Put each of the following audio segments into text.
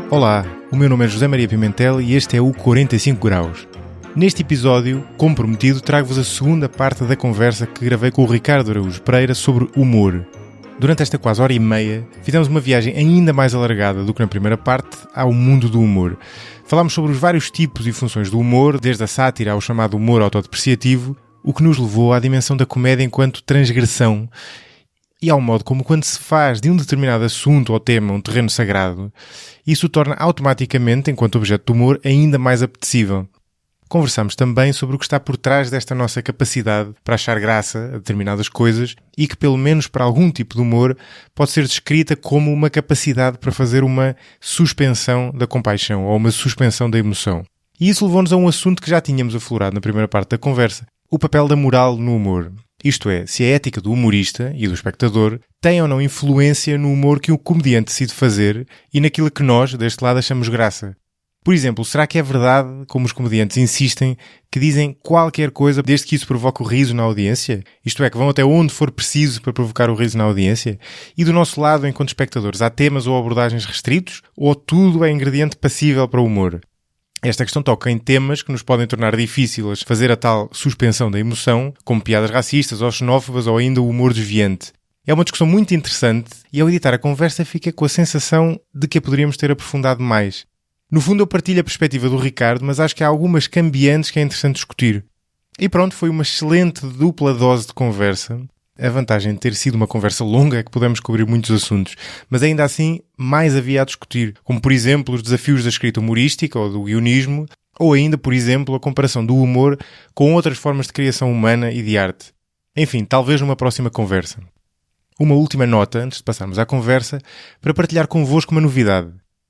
Olá, o meu nome é José Maria Pimentel e este é o 45 Graus. Neste episódio, como prometido, trago-vos a segunda parte da conversa que gravei com o Ricardo Araújo Pereira sobre humor. Durante esta quase hora e meia, fizemos uma viagem ainda mais alargada do que na primeira parte ao mundo do humor. Falámos sobre os vários tipos e funções do humor, desde a sátira ao chamado humor autodepreciativo, o que nos levou à dimensão da comédia enquanto transgressão e ao modo como, quando se faz de um determinado assunto ou tema um terreno sagrado, isso o torna automaticamente, enquanto objeto de humor, ainda mais apetecível. Conversamos também sobre o que está por trás desta nossa capacidade para achar graça a determinadas coisas e que, pelo menos para algum tipo de humor, pode ser descrita como uma capacidade para fazer uma suspensão da compaixão ou uma suspensão da emoção. E isso levou-nos a um assunto que já tínhamos aflorado na primeira parte da conversa, o papel da moral no humor. Isto é, se a ética do humorista e do espectador tem ou não influência no humor que o comediante decide fazer e naquilo que nós, deste lado, achamos graça. Por exemplo, será que é verdade, como os comediantes insistem, que dizem qualquer coisa desde que isso provoque o riso na audiência? Isto é, que vão até onde for preciso para provocar o riso na audiência? E do nosso lado, enquanto espectadores, há temas ou abordagens restritos? Ou tudo é ingrediente passível para o humor? Esta questão toca em temas que nos podem tornar difíceis fazer a tal suspensão da emoção, como piadas racistas ou xenófobas ou ainda o humor desviante. É uma discussão muito interessante e ao editar a conversa fica com a sensação de que a poderíamos ter aprofundado mais. No fundo eu partilho a perspectiva do Ricardo, mas acho que há algumas cambiantes que é interessante discutir. E pronto, foi uma excelente dupla dose de conversa. A vantagem de ter sido uma conversa longa é que pudemos cobrir muitos assuntos, mas ainda assim mais havia a discutir, como por exemplo os desafios da escrita humorística ou do guionismo, ou ainda, por exemplo, a comparação do humor com outras formas de criação humana e de arte. Enfim, talvez numa próxima conversa. Uma última nota, antes de passarmos à conversa, para partilhar convosco uma novidade.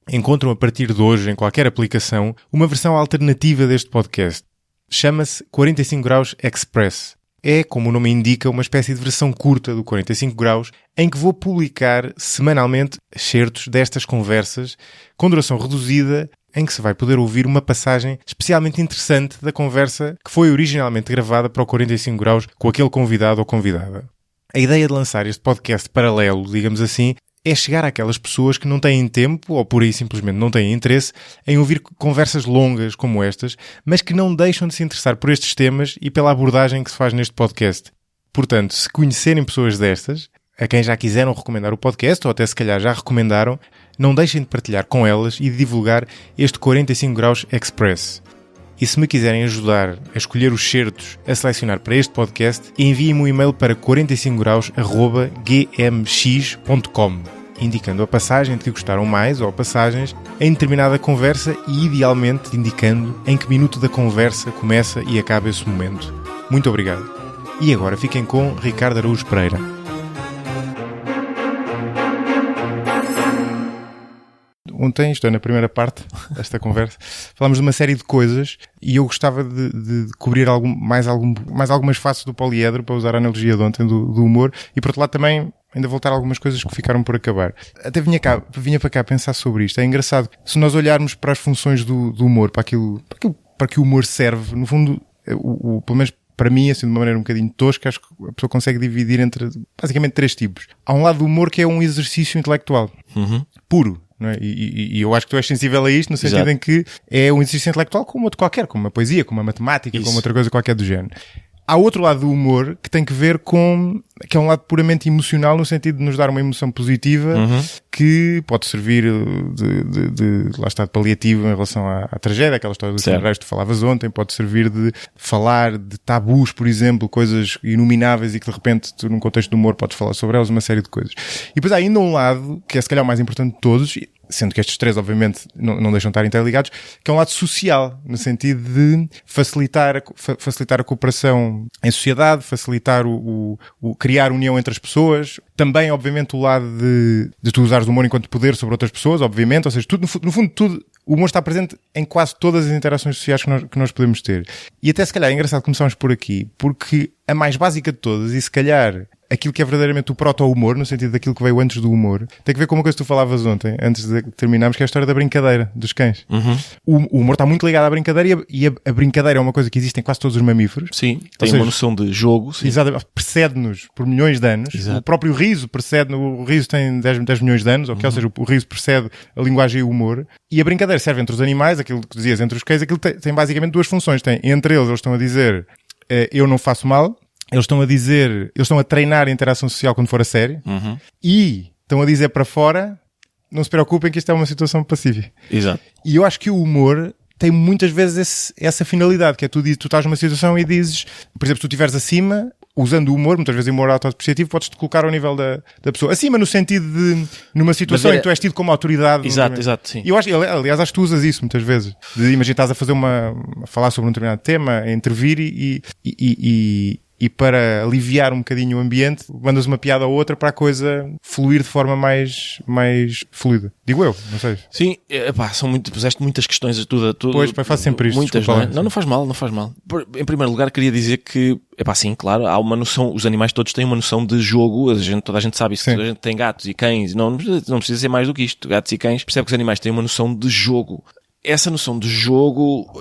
Encontram a partir de hoje, em qualquer aplicação, uma versão alternativa deste podcast. Chama-se 45 Graus Express. É, como o nome indica, uma espécie de versão curta do 45 Graus, em que vou publicar semanalmente excertos destas conversas, com duração reduzida, em que se vai poder ouvir uma passagem especialmente interessante da conversa que foi originalmente gravada para o 45 Graus com aquele convidado ou convidada. A ideia de lançar este podcast paralelo, digamos assim, é chegar àquelas pessoas que não têm tempo, ou por aí simplesmente não têm interesse, em ouvir conversas longas como estas, mas que não deixam de se interessar por estes temas e pela abordagem que se faz neste podcast. Portanto, se conhecerem pessoas destas, a quem já quiseram recomendar o podcast, ou até se calhar já recomendaram, não deixem de partilhar com elas e de divulgar este 45 Graus Express. E se me quiserem ajudar a escolher os certos a selecionar para este podcast, enviem-me um e-mail para 45graus@gmx.com, indicando a passagem de que gostaram mais ou passagens em determinada conversa e, idealmente, indicando em que minuto da conversa começa e acaba esse momento. Muito obrigado. E agora fiquem com Ricardo Araújo Pereira. Ontem, isto é, na primeira parte desta conversa, falámos de uma série de coisas e eu gostava de cobrir mais algumas faces do poliedro, para usar a analogia de ontem do humor, e por outro lado também ainda voltar a algumas coisas que ficaram por acabar. Até vinha para cá pensar sobre isto. É engraçado, se nós olharmos para as funções do humor, para que o humor serve, no fundo, pelo menos para mim, assim, de uma maneira um bocadinho tosca, acho que a pessoa consegue dividir entre basicamente 3 tipos. Há um lado do humor que é um exercício intelectual, puro. Não é? E eu acho que tu és sensível a isto no sentido Exato. Em que é um exercício intelectual como outro qualquer, como uma poesia, como uma matemática, Isso. como outra coisa qualquer do género. Há outro lado do humor que tem que ver com, que é um lado puramente emocional, no sentido de nos dar uma emoção positiva, que pode servir lá está, de paliativo em relação à tragédia, aquela história dos funerais que tu falavas ontem, pode servir de falar de tabus, por exemplo, coisas inomináveis e que de repente tu, num contexto de humor, podes falar sobre elas, uma série de coisas. E depois há ainda um lado, que é se calhar o mais importante de todos, sendo que estes 3 obviamente não deixam de estar interligados, que é um lado social, no sentido de facilitar a cooperação em sociedade, facilitar o criar união entre as pessoas, também obviamente o lado de tu usares o humor enquanto poder sobre outras pessoas, obviamente, ou seja, tudo, no fundo tudo, o humor está presente em quase todas as interações sociais que nós podemos ter. E até se calhar é engraçado começarmos por aqui, porque a mais básica de todas, e se calhar aquilo que é verdadeiramente o proto-humor, no sentido daquilo que veio antes do humor, tem que ver com uma coisa que tu falavas ontem, antes de terminarmos, que é a história da brincadeira dos cães. O humor está muito ligado à brincadeira e a brincadeira é uma coisa que existe em quase todos os mamíferos. Sim, tem uma noção de jogo. Sim. Exatamente, precede-nos por milhões de anos. Exato. O próprio riso precede-nos, o riso tem 10 milhões de anos, ou seja, o riso precede a linguagem e o humor. E a brincadeira serve entre os animais, aquilo que dizias entre os cães, aquilo tem basicamente duas funções. Entre eles estão a dizer eu não faço mal, eles estão a treinar a interação social quando for a sério, e estão a dizer para fora, não se preocupem que isto é uma situação pacífica. Exato. E eu acho que o humor tem muitas vezes essa finalidade, que é tu estás numa situação e dizes, por exemplo, se tu estiveres acima, usando o humor, muitas vezes o humor autodepreciativo, podes-te colocar ao nível da pessoa. Acima no sentido de, numa situação em que tu és tido como autoridade. Exato, sim. E eu acho, aliás, acho que tu usas isso muitas vezes. Imagina, estás a fazer a falar sobre um determinado tema, a intervir e para aliviar um bocadinho o ambiente, mandas uma piada ou outra para a coisa fluir de forma mais fluida. Digo eu, não sei. Sim, puseste muitas questões a tudo. Pois, faço sempre isto. Muitas, não é? Não faz mal. Em primeiro lugar, queria dizer que, sim, claro, há uma noção, os animais todos têm uma noção de jogo, toda a gente sabe isso, toda a gente tem gatos e cães, não precisa ser mais do que isto, gatos e cães, percebe que os animais têm uma noção de jogo. Essa noção de jogo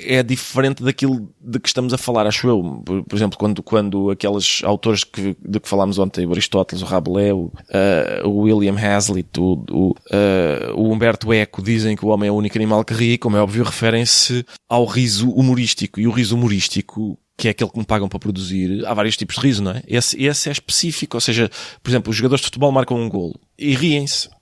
é diferente daquilo de que estamos a falar, acho eu. Por exemplo, quando aqueles autores de que falámos ontem, o Aristóteles, o Rabelais, o William Hazlitt, o Humberto Eco, dizem que o homem é o único animal que ri, como é óbvio, referem-se ao riso humorístico. E o riso humorístico, que é aquele que me pagam para produzir, há vários tipos de riso, não é? Esse é específico, ou seja, por exemplo, os jogadores de futebol marcam um golo e riem-se.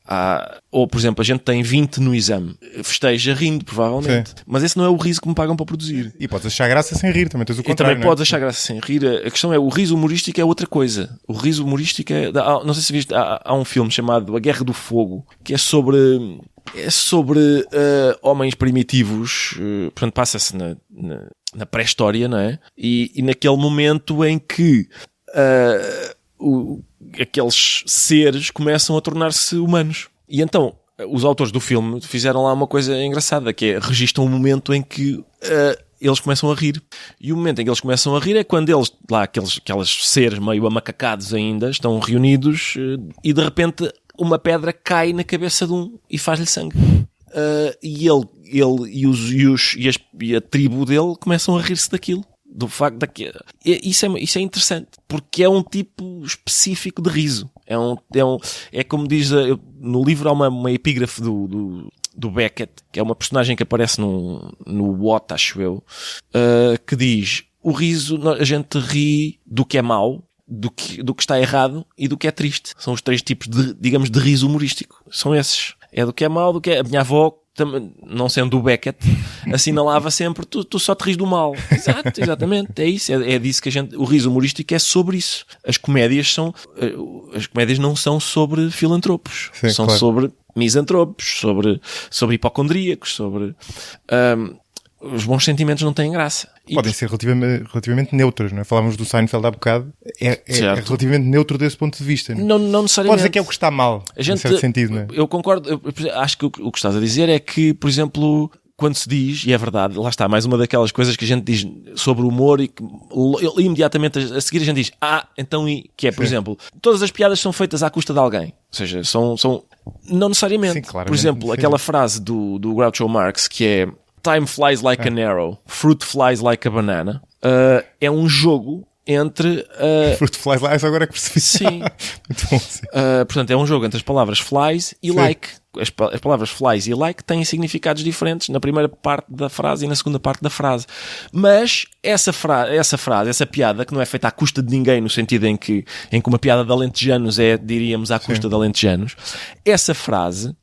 Ou, por exemplo, a gente tem 20 no exame, festeja rindo, provavelmente. Sim. Mas esse não é o riso que me pagam para produzir. E podes achar graça sem rir, também tens o contrário. E também podes achar graça sem rir. A questão é, o riso humorístico é outra coisa. O riso humorístico não sei se viste, há um filme chamado A Guerra do Fogo, que é sobre homens primitivos, portanto passa-se na pré-história, não é? E naquele momento em que aqueles seres começam a tornar-se humanos. E então, os autores do filme fizeram lá uma coisa engraçada, que é, registram um momento em que eles começam a rir. E o momento em que eles começam a rir é quando eles, lá, aqueles seres meio amacacados ainda, estão reunidos e de repente uma pedra cai na cabeça de um e faz-lhe sangue. E ele e a tribo dele começam a rir-se daquilo. Do facto daquilo. Isso é interessante, porque é um tipo específico de riso. É como diz, no livro há uma epígrafe do Beckett, que é uma personagem que aparece no What, acho eu, que diz, o riso, a gente ri do que é mau, do que está errado e do que é triste. São os três tipos de riso humorístico. São esses. É do que é mau, do que é... A minha avó, não sendo o Beckett, assinalava sempre, tu só te ris do mal. Exato, exatamente, é isso, é disso que o riso humorístico é sobre isso. As comédias não são sobre filantropos. Sim, são claro. Sobre misantropos, sobre hipocondríacos, sobre... os bons sentimentos não têm graça. Podem ser relativamente neutros, não é? Falávamos do Seinfeld há bocado. É relativamente neutro desse ponto de vista. Não necessariamente. Pode dizer que é o que está mal, em certo sentido, não é? Eu concordo. Acho que o que estás a dizer é que, por exemplo, quando se diz, e é verdade, lá está, mais uma daquelas coisas que a gente diz sobre o humor e que imediatamente a seguir a gente diz, então que é, por exemplo, todas as piadas são feitas à custa de alguém. Ou seja, são não necessariamente. Sim, por exemplo, aquela frase do Groucho Marx que é Time flies like an arrow, fruit flies like a banana. É um jogo entre... Fruit flies like, agora é que percebi. Sim. Muito bom, sim. Portanto, é um jogo entre as palavras flies e like. As palavras flies e like têm significados diferentes na primeira parte da frase e na segunda parte da frase. Mas essa frase, essa piada, que não é feita à custa de ninguém, no sentido em que uma piada de alentejanos é, diríamos, à custa de alentejanos, essa frase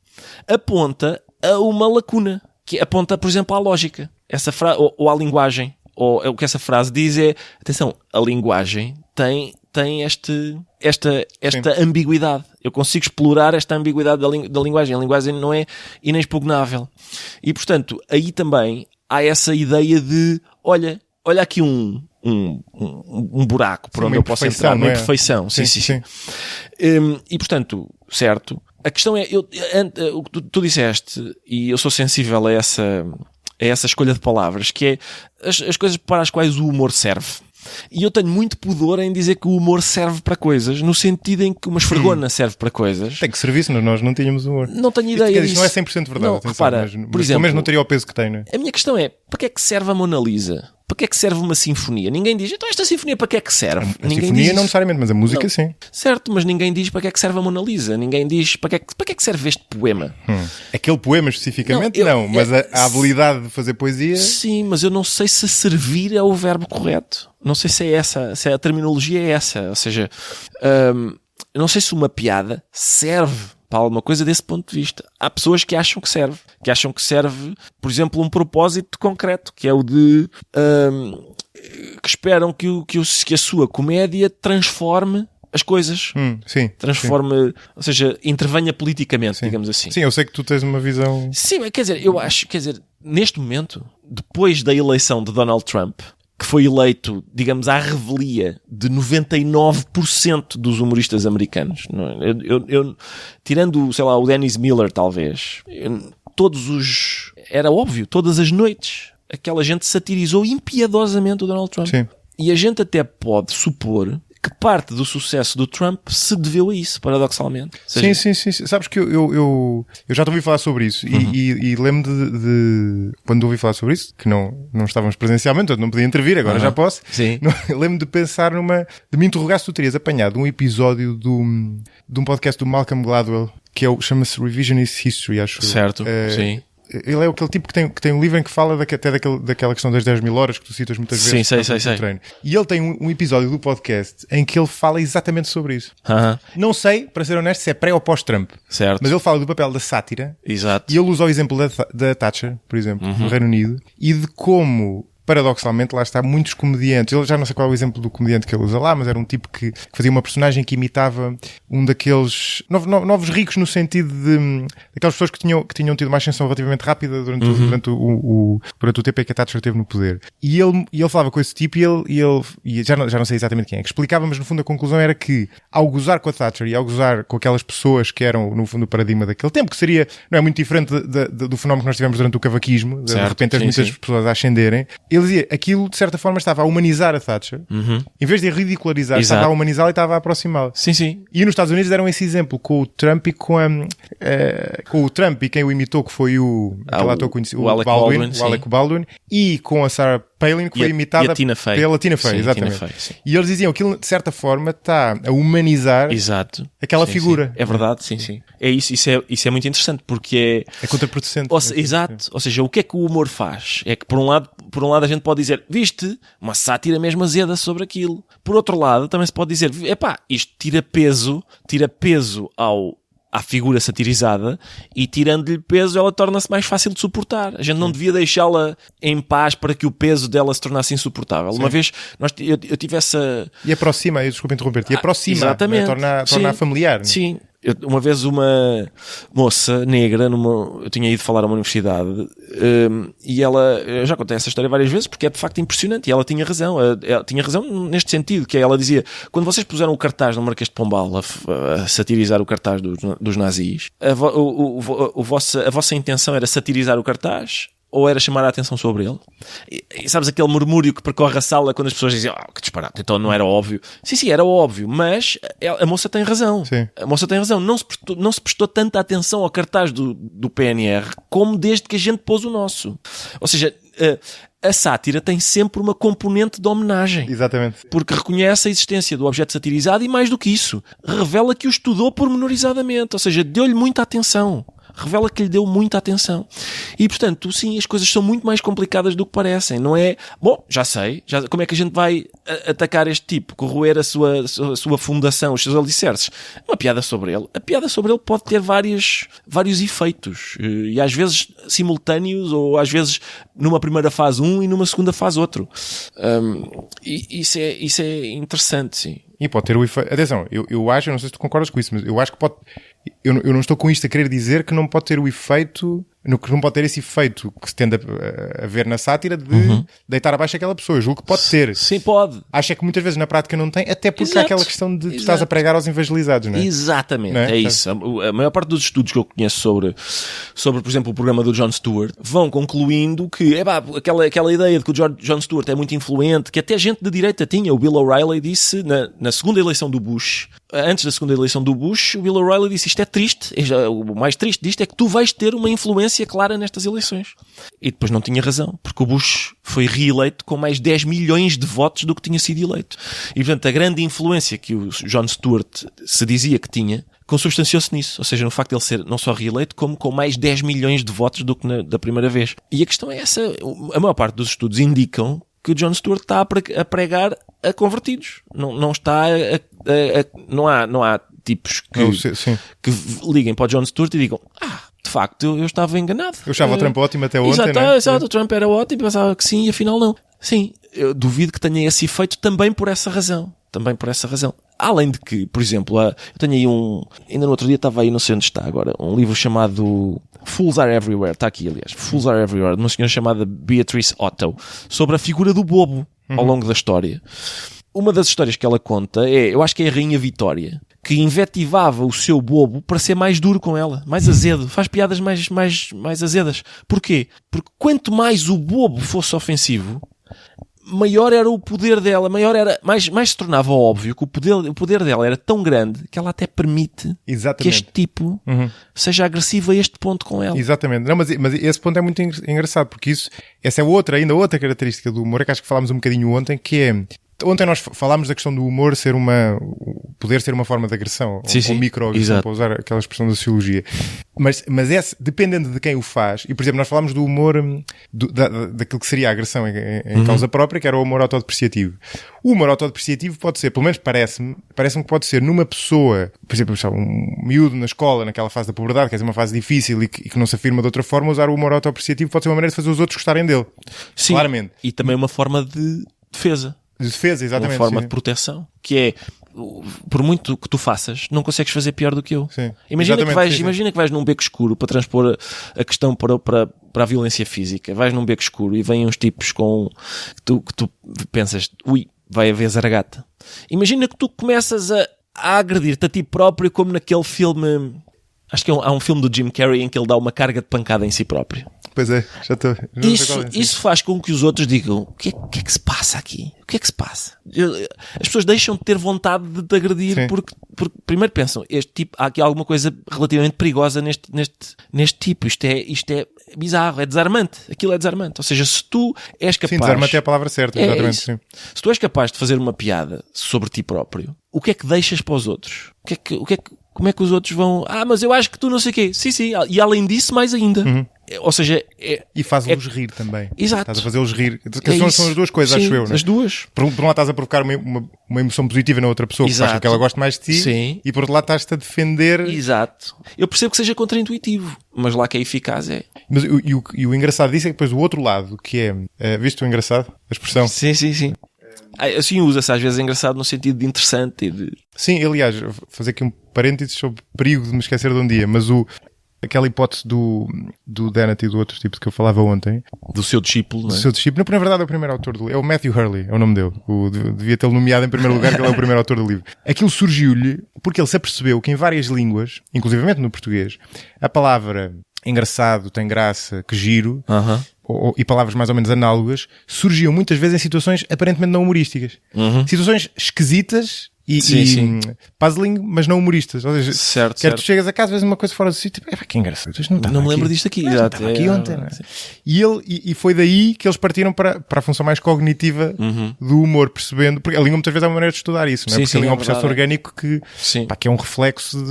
aponta a uma lacuna. Que aponta, por exemplo, à lógica. Essa frase, ou à linguagem. Ou o que essa frase diz é, atenção, a linguagem tem esta ambiguidade. Eu consigo explorar esta ambiguidade da linguagem. A linguagem não é inexpugnável. E, portanto, aí também há essa ideia de, olha aqui um buraco por onde eu posso entrar. Uma imperfeição. Sim. E, portanto, certo... A questão é, o que tu disseste, e eu sou sensível a essa escolha de palavras, que é as coisas para as quais o humor serve. E eu tenho muito pudor em dizer que o humor serve para coisas, no sentido em que uma esfregona serve para coisas. Tem que servir, senão nós não tínhamos humor. Não tenho ideia disso. Isto não é 100% verdade, não, atenção, repara, mas por exemplo, pelo menos não teria o peso que tem, não é? A minha questão é, para que é que serve a Mona Lisa? Para que é que serve uma sinfonia? Ninguém diz, então esta sinfonia para que é que serve? A Ninguém sinfonia diz não necessariamente, mas a música sim. Certo, mas ninguém diz para que é que serve a Mona Lisa. Ninguém diz para que é que serve este poema. Aquele poema especificamente mas a habilidade de fazer poesia... Sim, mas eu não sei se servir é o verbo correto. Não sei se é essa, se a terminologia é essa. Ou seja, eu não sei se uma piada serve para alguma coisa desse ponto de vista. Há pessoas que acham que serve. Que acham que serve, por exemplo, um propósito concreto, que é o de... que esperam que a sua comédia transforme as coisas. Sim. Transforme, ou seja, intervenha politicamente, digamos assim. Sim, eu sei que tu tens uma visão... Sim, quer dizer, neste momento, depois da eleição de Donald Trump, que foi eleito, digamos, à revelia de 99% dos humoristas americanos. Eu tirando, sei lá, o Dennis Miller, talvez, era óbvio, todas as noites, aquela gente satirizou impiedosamente o Donald Trump. Sim. E a gente até pode supor que parte do sucesso do Trump se deveu a isso, paradoxalmente. Sim. Sabes que eu já te ouvi falar sobre isso e lembro de quando ouvi falar sobre isso, que não estávamos presencialmente, portanto não podia intervir, agora já posso. Sim. Lembro de pensar de me interrogar se tu terias apanhado um episódio de um podcast do Malcolm Gladwell, que chama-se Revisionist History, acho. Certo, sim. Ele é aquele tipo que tem um livro em que fala até daquela questão das 10.000 horas que tu citas muitas vezes. Sim, sei. Treino. E ele tem um episódio do podcast em que ele fala exatamente sobre isso. Não sei, para ser honesto, se é pré ou pós-Trump. Certo. Mas ele fala do papel da sátira. Exato. E ele usa o exemplo da Thatcher, por exemplo, no Reino Unido, e de como... paradoxalmente, lá está, muitos comediantes, eu já não sei qual é o exemplo do comediante que ele usa lá, mas era um tipo que fazia uma personagem que imitava um daqueles novos ricos, no sentido de daquelas pessoas que tinham tido uma ascensão relativamente rápida durante o tempo em que a Thatcher esteve no poder. E ele falava com esse tipo e já não sei exatamente quem é, que explicava, mas no fundo a conclusão era que ao gozar com a Thatcher e ao gozar com aquelas pessoas que eram no fundo o paradigma daquele tempo, que seria, não é muito diferente do fenómeno que nós tivemos durante o cavaquismo, de repente muitas pessoas a ascenderem. Ele dizia, aquilo de certa forma estava a humanizar a Thatcher, em vez de a ridicularizar, estava a humanizá-la e estava a aproximá-la. Sim. E nos Estados Unidos deram esse exemplo com o Trump e com o Trump e quem o imitou, que foi aquele ator conhecido, o Alec Baldwin, e com a Sarah Palin, que foi imitada pela Tina Fey, exatamente. E eles diziam que aquilo de certa forma está a humanizar aquela figura. Sim. É verdade, sim. É isso é muito interessante, porque é contraproducente. Exato. Ou seja, o que é que o humor faz? É que por um lado a gente pode dizer, viste, uma sátira mesmo azeda sobre aquilo. Por outro lado, também se pode dizer, isto tira peso à figura satirizada, e tirando-lhe peso ela torna-se mais fácil de suportar. A gente não devia deixá-la em paz para que o peso dela se tornasse insuportável. Sim. Uma vez eu tive essa... E aproxima, desculpa interromper-te, exatamente. Torna familiar. Sim. Uma vez uma moça negra, eu tinha ido falar a uma universidade, e eu já contei essa história várias vezes porque é de facto impressionante, e ela tinha razão. Ela tinha razão neste sentido, que ela dizia, quando vocês puseram o cartaz no Marquês de Pombal a satirizar o cartaz dos nazis, a vossa intenção era satirizar o cartaz ou era chamar a atenção sobre ele? E sabes aquele murmúrio que percorre a sala quando as pessoas dizem, que disparate, então não era óbvio. Sim, era óbvio, mas a moça tem razão. Sim. A moça tem razão. Não se prestou tanta atenção ao cartaz do PNR como desde que a gente pôs o nosso. Ou seja, a sátira tem sempre uma componente de homenagem. Exatamente. Porque reconhece a existência do objeto satirizado e, mais do que isso, revela que o estudou pormenorizadamente. Ou seja, deu-lhe muita atenção. Revela que lhe deu muita atenção. E, portanto, sim, as coisas são muito mais complicadas do que parecem. Não é, já sei, como é que a gente vai atacar este tipo, corroer a sua fundação, os seus alicerces? Uma piada sobre ele. A piada sobre ele pode ter vários efeitos. E às vezes simultâneos, ou às vezes numa primeira fase um e numa segunda fase outro. Isso é interessante, sim. E pode ter o efeito... Atenção, eu acho, eu não sei se tu concordas com isso, mas eu acho que pode... Eu não estou com isto a querer dizer que não pode ter o efeito no que não pode ter esse efeito que se tende a ver na sátira de deitar abaixo aquela pessoa. Eu julgo que pode ter. Sim, pode. Acho que muitas vezes na prática não tem, até porque há aquela questão de tu estás a pregar aos evangelizados, não é? Exatamente, não é? É isso. A maior parte dos estudos que eu conheço sobre, por exemplo, o programa do Jon Stewart, vão concluindo que aquela ideia de que o Jon Stewart é muito influente, que até gente de direita tinha. O Bill O'Reilly disse na segunda eleição do Bush, antes da segunda eleição do Bush, o Bill O'Reilly disse: isto é triste, o mais triste disto é que tu vais ter uma influência clara nestas eleições. E depois não tinha razão, porque o Bush foi reeleito com mais 10 milhões de votos do que tinha sido eleito. E portanto a grande influência que o Jon Stewart se dizia que tinha consubstanciou-se nisso, ou seja, no facto de ele ser não só reeleito, como com mais 10 milhões de votos do que da primeira vez. E a questão é essa: a maior parte dos estudos indicam que o Jon Stewart está a pregar a convertidos. Não está não há tipos que liguem para o Jon Stewart e digam: de facto, eu estava enganado. Eu achava o Trump ótimo até ontem, Exato, o Trump era ótimo, pensava que sim, e afinal não. Sim, eu duvido que tenha esse efeito também por essa razão. Além de que, por exemplo, eu tenho aí ainda no outro dia estava aí, não sei onde está agora, um livro chamado Fools Are Everywhere, está aqui aliás, Fools Are Everywhere, de uma senhora chamada Beatrice Otto, sobre a figura do bobo ao longo da história. Uma das histórias que ela conta eu acho que é a Rainha Vitória, que invetivava o seu bobo para ser mais duro com ela, mais azedo, faz piadas mais azedas. Porquê? Porque quanto mais o bobo fosse ofensivo, maior era o poder dela, mais se tornava óbvio que o poder dela era tão grande que ela até permite que este tipo seja agressivo a este ponto com ela. Exatamente. Não, mas esse ponto é muito engraçado, porque essa é ainda outra característica do humor, que acho que falámos um bocadinho ontem, que é... Ontem nós falámos da questão do humor poder ser uma forma de agressão, ou microagressão, para usar aquela expressão da sociologia. Mas dependendo de quem o faz, e por exemplo, nós falámos do humor, daquilo que seria a agressão em causa própria, que era o humor autodepreciativo. O humor autodepreciativo pode ser, pelo menos parece-me que pode ser numa pessoa, por exemplo, um miúdo na escola, naquela fase da puberdade, que é uma fase difícil e que não se afirma de outra forma, usar o humor autodepreciativo pode ser uma maneira de fazer os outros gostarem dele. Sim, claramente. E também uma forma de defesa. De defesa, exatamente. Uma forma de proteção, que é, por muito que tu faças, não consegues fazer pior do que eu. Sim. Imagina que vais num beco escuro para transpor a questão para a violência física. Vais num beco escuro e vêm uns tipos que tu pensas, vai haver zaragata. Imagina que tu começas a agredir-te a ti próprio, como naquele filme, acho que há um filme do Jim Carrey em que ele dá uma carga de pancada em si próprio. Pois é, já estou. Isso faz com que os outros digam: o que é que se passa aqui? O que é que se passa? As pessoas deixam de ter vontade de te agredir porque primeiro pensam: este tipo, há aqui alguma coisa relativamente perigosa neste tipo. Isto é bizarro, é desarmante. Aquilo é desarmante. Ou seja, se tu és capaz... Sim, desarmante é a palavra certa, exatamente. Sim. Se tu és capaz de fazer uma piada sobre ti próprio, o que é que deixas para os outros? Como é que os outros vão... mas eu acho que tu não sei o quê. Sim. E além disso, mais ainda. Ou seja... E faz-los rir também. Exato. Estás a fazê-los rir. São as duas coisas, sim, acho eu. Né? As duas. Por um lado estás a provocar uma emoção positiva na outra pessoa, que faz com que ela goste mais de ti. Sim. E por outro lado estás-te a defender... Exato. Eu percebo que seja contraintuitivo, mas lá que é eficaz é... Mas o engraçado disso é que depois do outro lado, que é... viste o engraçado? A expressão? Sim. Assim usa-se às vezes engraçado no sentido de interessante e de... Sim, aliás, fazer aqui um parênteses sobre perigo de me esquecer de um dia, mas aquela hipótese do Dennett e do outro tipo que eu falava ontem. Do seu discípulo, não é? Do seu discípulo. Na verdade é o primeiro autor do livro. É o Matthew Hurley, é o nome dele. Devia tê-lo nomeado em primeiro lugar, que ele é o primeiro autor do livro. Aquilo surgiu-lhe porque ele se apercebeu que em várias línguas, inclusivamente no português, a palavra engraçado, tem graça, que giro... e palavras mais ou menos análogas, surgiam muitas vezes em situações aparentemente não humorísticas. Situações esquisitas e puzzling, mas não humoristas. Ou seja, certo. Tu chegas a casa, vês uma coisa fora do sítio, que engraçado. Não me lembro disto aqui. Já estava aqui ontem. Não é? E foi daí que eles partiram para a função mais cognitiva do humor, percebendo, porque a língua muitas vezes é uma maneira de estudar isso, não é? Porque a língua é um processo orgânico que é um reflexo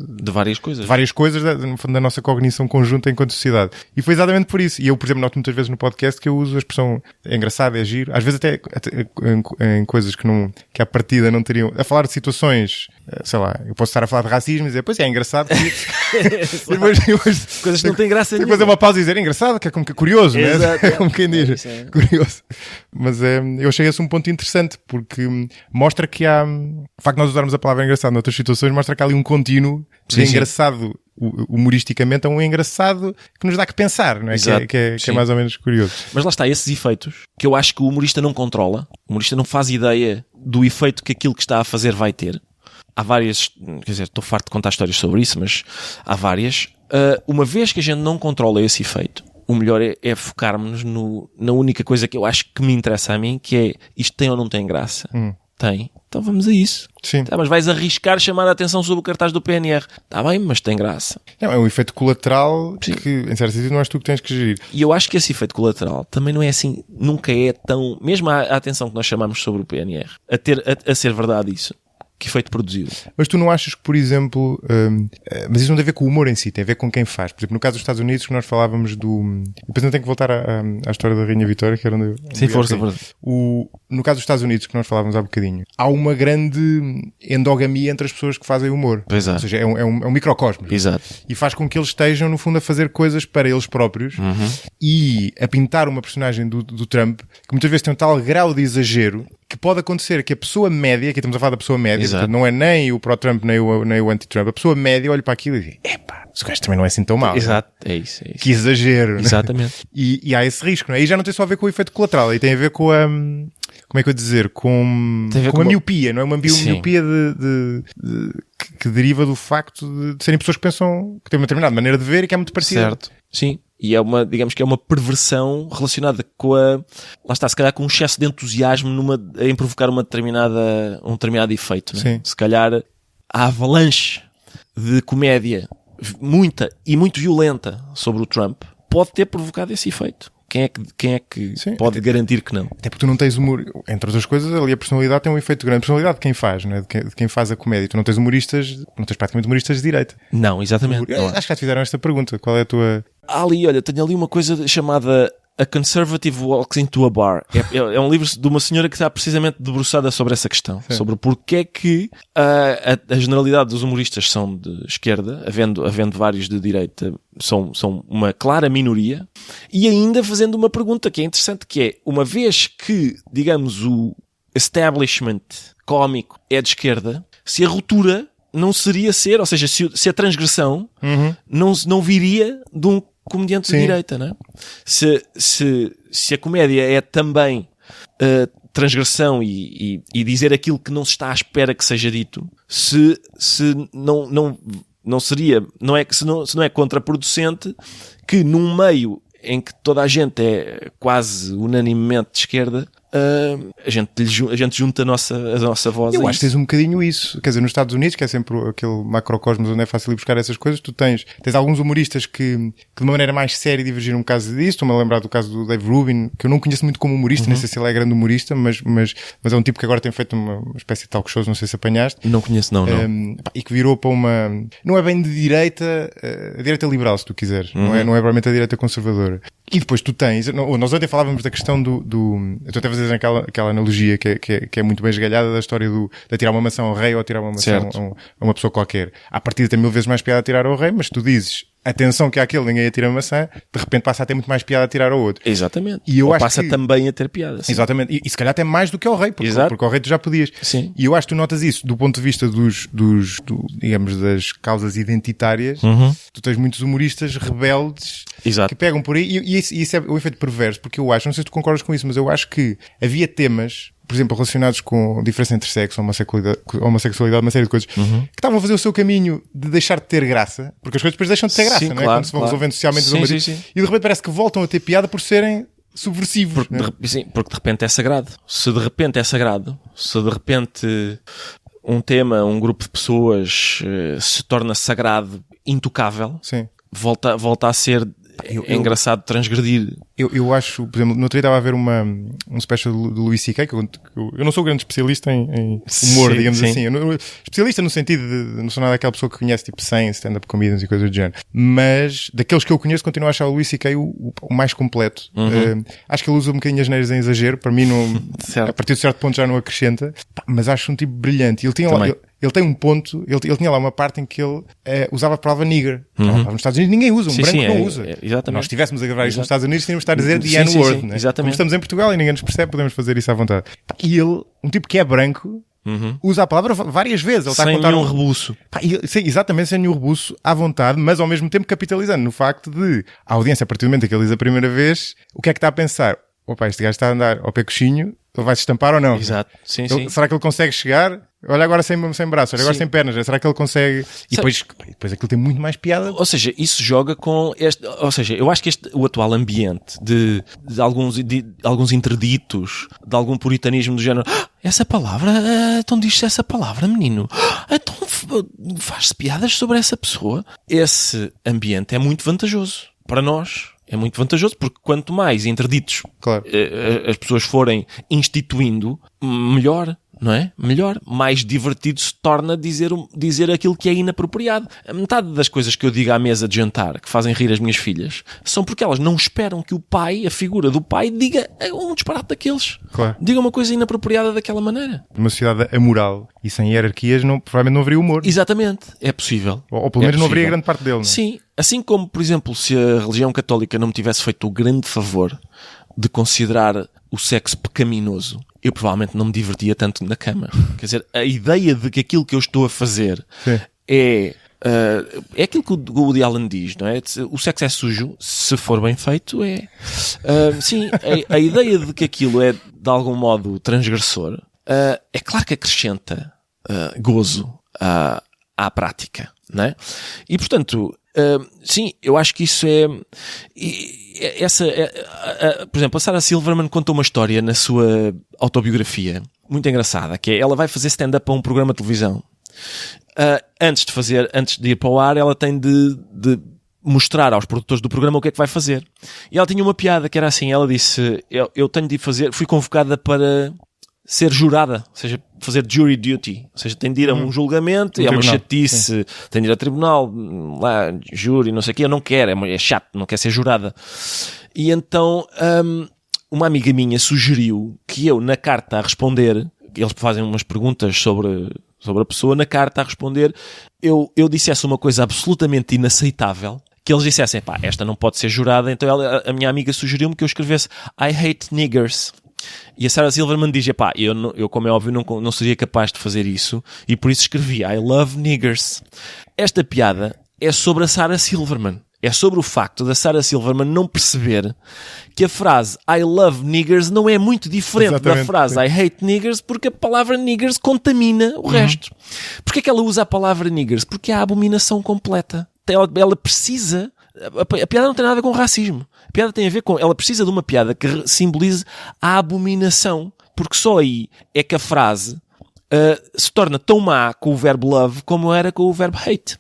de várias coisas. Várias coisas da nossa cognição conjunta enquanto sociedade. E foi exatamente por isso. E eu, por exemplo, noto muitas vezes no podcast que eu uso a expressão engraçado, é giro, às vezes até em coisas que à partida não teriam... A falar de situações, sei lá, eu posso estar a falar de racismo e dizer, pois é engraçado. Depois, coisas que não têm graça nenhuma. Depois é uma pausa e dizer engraçado, que é como que curioso, né? É como quem diz. Curioso. Mas eu achei esse um ponto interessante, porque mostra que há... O facto de nós usarmos a palavra engraçado noutras situações mostra que há ali um contínuo de engraçado humoristicamente, é um engraçado que nos dá que pensar, não é? Exato, Que é mais ou menos curioso. Mas lá está, esses efeitos que eu acho que o humorista não controla, o humorista não faz ideia do efeito que aquilo que está a fazer vai ter. Há várias, quer dizer, estou farto de contar histórias sobre isso, mas há várias. Uma vez que a gente não controla esse efeito, o melhor é focarmos na única coisa que eu acho que me interessa a mim, que é isto tem ou não tem graça? Tem. Então vamos a isso. Sim. Tá, mas vais arriscar chamar a atenção sobre o cartaz do PNR. Está bem, mas tem graça. É um efeito colateral que, em certo sentido, não és tu que tens que gerir. E eu acho que esse efeito colateral também não é assim, nunca é tão... Mesmo a atenção que nós chamamos sobre o PNR, a ser verdade isso. Que efeito produzido. Mas tu não achas que, por exemplo, mas isso não tem a ver com o humor em si, tem a ver com quem faz. Por exemplo, no caso dos Estados Unidos, que nós falávamos do... Depois não tenho que voltar à história da Rainha Vitória, que era onde eu... Sim, força, verdade. No caso dos Estados Unidos, que nós falávamos há bocadinho, há uma grande endogamia entre as pessoas que fazem humor. Exato. Ou seja, é um microcosmos. Exato. E faz com que eles estejam, no fundo, a fazer coisas para eles próprios e a pintar uma personagem do Trump que muitas vezes tem um tal grau de exagero que pode acontecer que a pessoa média, aqui estamos a falar da pessoa média, portanto, não é nem o pró-Trump nem o anti-Trump, a pessoa média olha para aquilo e diz, epá, esse gajo também não é assim tão mau. Exato, é isso. Que exagero. Exatamente. Né? E há esse risco, não é? E já não tem só a ver com o efeito colateral, aí tem a ver com a... Como é que eu ia dizer? Com uma miopia, não é? Uma miopia que deriva do facto de serem pessoas que pensam que têm uma determinada maneira de ver e que é muito parecida. Certo. Sim. E digamos que é uma perversão relacionada com lá está, se calhar com um excesso de entusiasmo em provocar um determinado efeito. Né? Sim. Se calhar a avalanche de comédia muita e muito violenta sobre o Trump pode ter provocado esse efeito. Quem é que Sim, pode garantir que não? Até porque tu não tens humor, entre outras coisas, ali a personalidade tem um efeito grande. A personalidade de quem faz, não é? De quem faz a comédia. Tu não tens praticamente humoristas de direita. Não, exatamente. Acho que já te fizeram esta pergunta. Qual é a tua... Tenho ali uma coisa chamada A Conservative Walks into a Bar. É um livro de uma senhora que está precisamente debruçada sobre essa questão. Sim. Sobre porque é que a generalidade dos humoristas são de esquerda, havendo vários de direita, são uma clara minoria, e ainda fazendo uma pergunta que é interessante, que é, uma vez que, digamos, o establishment cómico é de esquerda, se a ruptura não seria ou seja, se a transgressão não viria de um comediante de direita, não é? Se a comédia é também transgressão e dizer aquilo que não se está à espera que seja dito, se não é contraproducente que num meio em que toda a gente é quase unanimemente de esquerda, a gente junta a nossa voz. Eu acho que tens um bocadinho isso. Quer dizer, nos Estados Unidos, que é sempre aquele macrocosmos onde é fácil ir buscar essas coisas, tu tens alguns humoristas que de uma maneira mais séria divergiram um caso disso. Estou-me a lembrar do caso do Dave Rubin, que eu não conheço muito como humorista, nem sei se ele é grande humorista, mas é um tipo que agora tem feito uma espécie de talk shows, não sei se apanhaste. Não conheço, não. E que virou para uma... Não é bem de direita, a direita liberal, se tu quiseres. Não é provavelmente a direita conservadora. E depois tu tens... Nós ontem falávamos da questão do eu estou até a fazer aquela analogia que é muito bem esgalhada da história de tirar uma maçã ao rei ou tirar uma maçã a uma pessoa qualquer. À partida tem 1000 vezes mais piada a tirar ao rei, mas tu dizes, atenção que àquele ninguém atira a maçã, de repente passa a ter muito mais piada a tirar ao outro. Exatamente. E eu ou acho passa também a ter piada. Sim. Exatamente. E se calhar até mais do que ao rei, porque ao rei tu já podias. Sim. E eu acho que tu notas isso do ponto de vista digamos, das causas identitárias. Tu tens muitos humoristas rebeldes. Exato. Que pegam por aí, e isso é o efeito perverso, porque eu acho, não sei se tu concordas com isso, mas eu acho que havia temas, por exemplo, relacionados com diferença entre sexo, homossexualidade, uma série de coisas, que estavam a fazer o seu caminho de deixar de ter graça, porque as coisas depois deixam de ter graça, sim, não é? Quando se vão resolvendo socialmente, sim. E de repente parece que voltam a ter piada por serem subversivos. Porque de repente é sagrado. Se de repente é sagrado, se de repente um tema, um grupo de pessoas se torna sagrado, intocável, sim. Volta a ser engraçado transgredir. Eu acho, por exemplo, no outro dia estava a ver um special do Louis C.K. que eu não sou grande especialista em humor, digamos assim. Especialista no sentido de não sou nada daquela pessoa que conhece tipo 100 stand-up comedians e coisas do género. Mas daqueles que eu conheço, continuo a achar o Louis C.K. o mais completo. Acho que ele usa um bocadinho as neiras em exagero. Para mim, a partir de certo ponto já não acrescenta. Mas acho um tipo brilhante. Ele tem um ponto, ele tinha lá uma parte em que ele usava a palavra nigger. Nos Estados Unidos ninguém usa, branco não usa. Exatamente. Nós estivéssemos a gravar isto nos Estados Unidos, tínhamos de estar a dizer the N-word. Né? Exatamente. Como estamos em Portugal e ninguém nos percebe, podemos fazer isso à vontade. E ele, um tipo que é branco, usa a palavra várias vezes. Ele está Sem a contar nenhum rebuço. Sim, exatamente, sem nenhum rebuço, à vontade, mas ao mesmo tempo capitalizando no facto de a audiência, a partir do momento em que ele diz a primeira vez, o que é que está a pensar? Opa, este gajo está a andar ao pé coxinho, ele vai se estampar ou não? Exato, sim, sim. Será que ele consegue chegar? Olha agora sem braços, olha agora Sim. sem pernas, será que ele consegue? E depois aquilo tem muito mais piada. Ou seja, isso joga com este. Ou seja, eu acho que o atual ambiente de alguns interditos, de algum puritanismo do género. Essa palavra, então diz-se essa palavra, menino. Então faz-se piadas sobre essa pessoa. Esse ambiente é muito vantajoso para nós. É muito vantajoso porque quanto mais interditos Claro. as pessoas forem instituindo, melhor. Não é? Melhor. Mais divertido se torna dizer aquilo que é inapropriado. A metade das coisas que eu digo à mesa de jantar, que fazem rir as minhas filhas, são porque elas não esperam que o pai, a figura do pai, diga um disparate daqueles. Claro. Diga uma coisa inapropriada daquela maneira. Numa sociedade amoral e sem hierarquias, provavelmente não haveria humor. Exatamente. É possível. Ou pelo menos não haveria grande parte dele. Não é? Sim. Assim como, por exemplo, se a religião católica não me tivesse feito o grande favor de considerar o sexo pecaminoso, eu provavelmente não me divertia tanto na cama. Quer dizer, a ideia de que aquilo que eu estou a fazer é aquilo que o Woody Allen diz, não é? O sexo é sujo, se for bem feito, é. Sim, a ideia de que aquilo é, de algum modo, transgressor, é claro que acrescenta gozo à prática, não é? E, portanto, sim, eu acho que isso é... por exemplo, a Sarah Silverman contou uma história na sua autobiografia muito engraçada, que é, ela vai fazer stand-up para um programa de televisão. Antes de ir para o ar, ela tem de mostrar aos produtores do programa o que é que vai fazer. E ela tinha uma piada que era assim, ela disse, eu tenho de fazer, fui convocada para ser jurada, ou seja, fazer jury duty, ou seja, tem de ir a um julgamento, e é uma chatice, tem de ir a tribunal, lá, júri, não sei o quê, eu não quero, é chato, não quer ser jurada. E então, uma amiga minha sugeriu que eu, na carta a responder, eles fazem umas perguntas sobre a pessoa, na carta a responder, eu dissesse uma coisa absolutamente inaceitável, que eles dissessem, pá, esta não pode ser jurada, então a minha amiga sugeriu-me que eu escrevesse I hate niggers. E a Sarah Silverman diz, pá, eu como é óbvio não seria capaz de fazer isso, e por isso escrevi I love niggers. Esta piada é sobre a Sarah Silverman. É sobre o facto da Sarah Silverman não perceber que a frase I love niggers não é muito diferente da frase I hate niggers, porque a palavra niggers contamina o resto. Porquê é que ela usa a palavra niggers? Porque é a abominação completa. Ela precisa... A piada não tem nada a ver com racismo. A piada tem a ver com... Ela precisa de uma piada que simbolize a abominação. Porque só aí é que a frase se torna tão má com o verbo love como era com o verbo hate.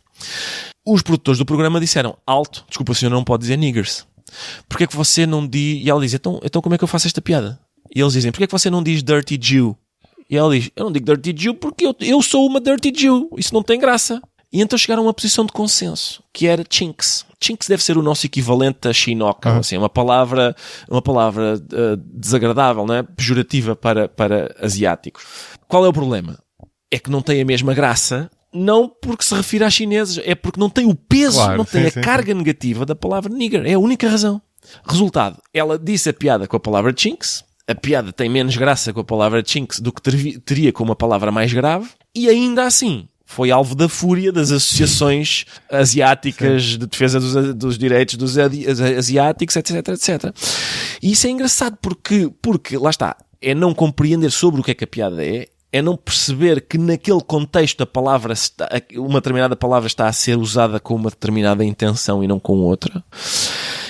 Os produtores do programa disseram, alto, desculpa, o senhor não pode dizer niggers. Porquê é que você não diz... E ela diz, então como é que eu faço esta piada? E eles dizem, porquê é que você não diz dirty Jew? E ela diz, eu não digo dirty Jew porque eu sou uma dirty Jew. Isso não tem graça. E então chegaram a uma posição de consenso, que era chinks. Chinks deve ser o nosso equivalente a chinoca, assim, uma palavra desagradável, não é? Pejorativa para asiáticos. Qual é o problema? É que não tem a mesma graça, não porque se refira a chineses, é porque não tem o peso, claro, não tem a carga negativa da palavra nigger. É a única razão. Resultado, ela disse a piada com a palavra chinks, a piada tem menos graça com a palavra chinks do que teria com uma palavra mais grave, e ainda assim... foi alvo da fúria das associações asiáticas de defesa dos direitos dos asiáticos, etc, etc. E isso é engraçado porque, lá está, é não compreender sobre o que é que a piada é não perceber que naquele contexto uma determinada palavra está a ser usada com uma determinada intenção e não com outra.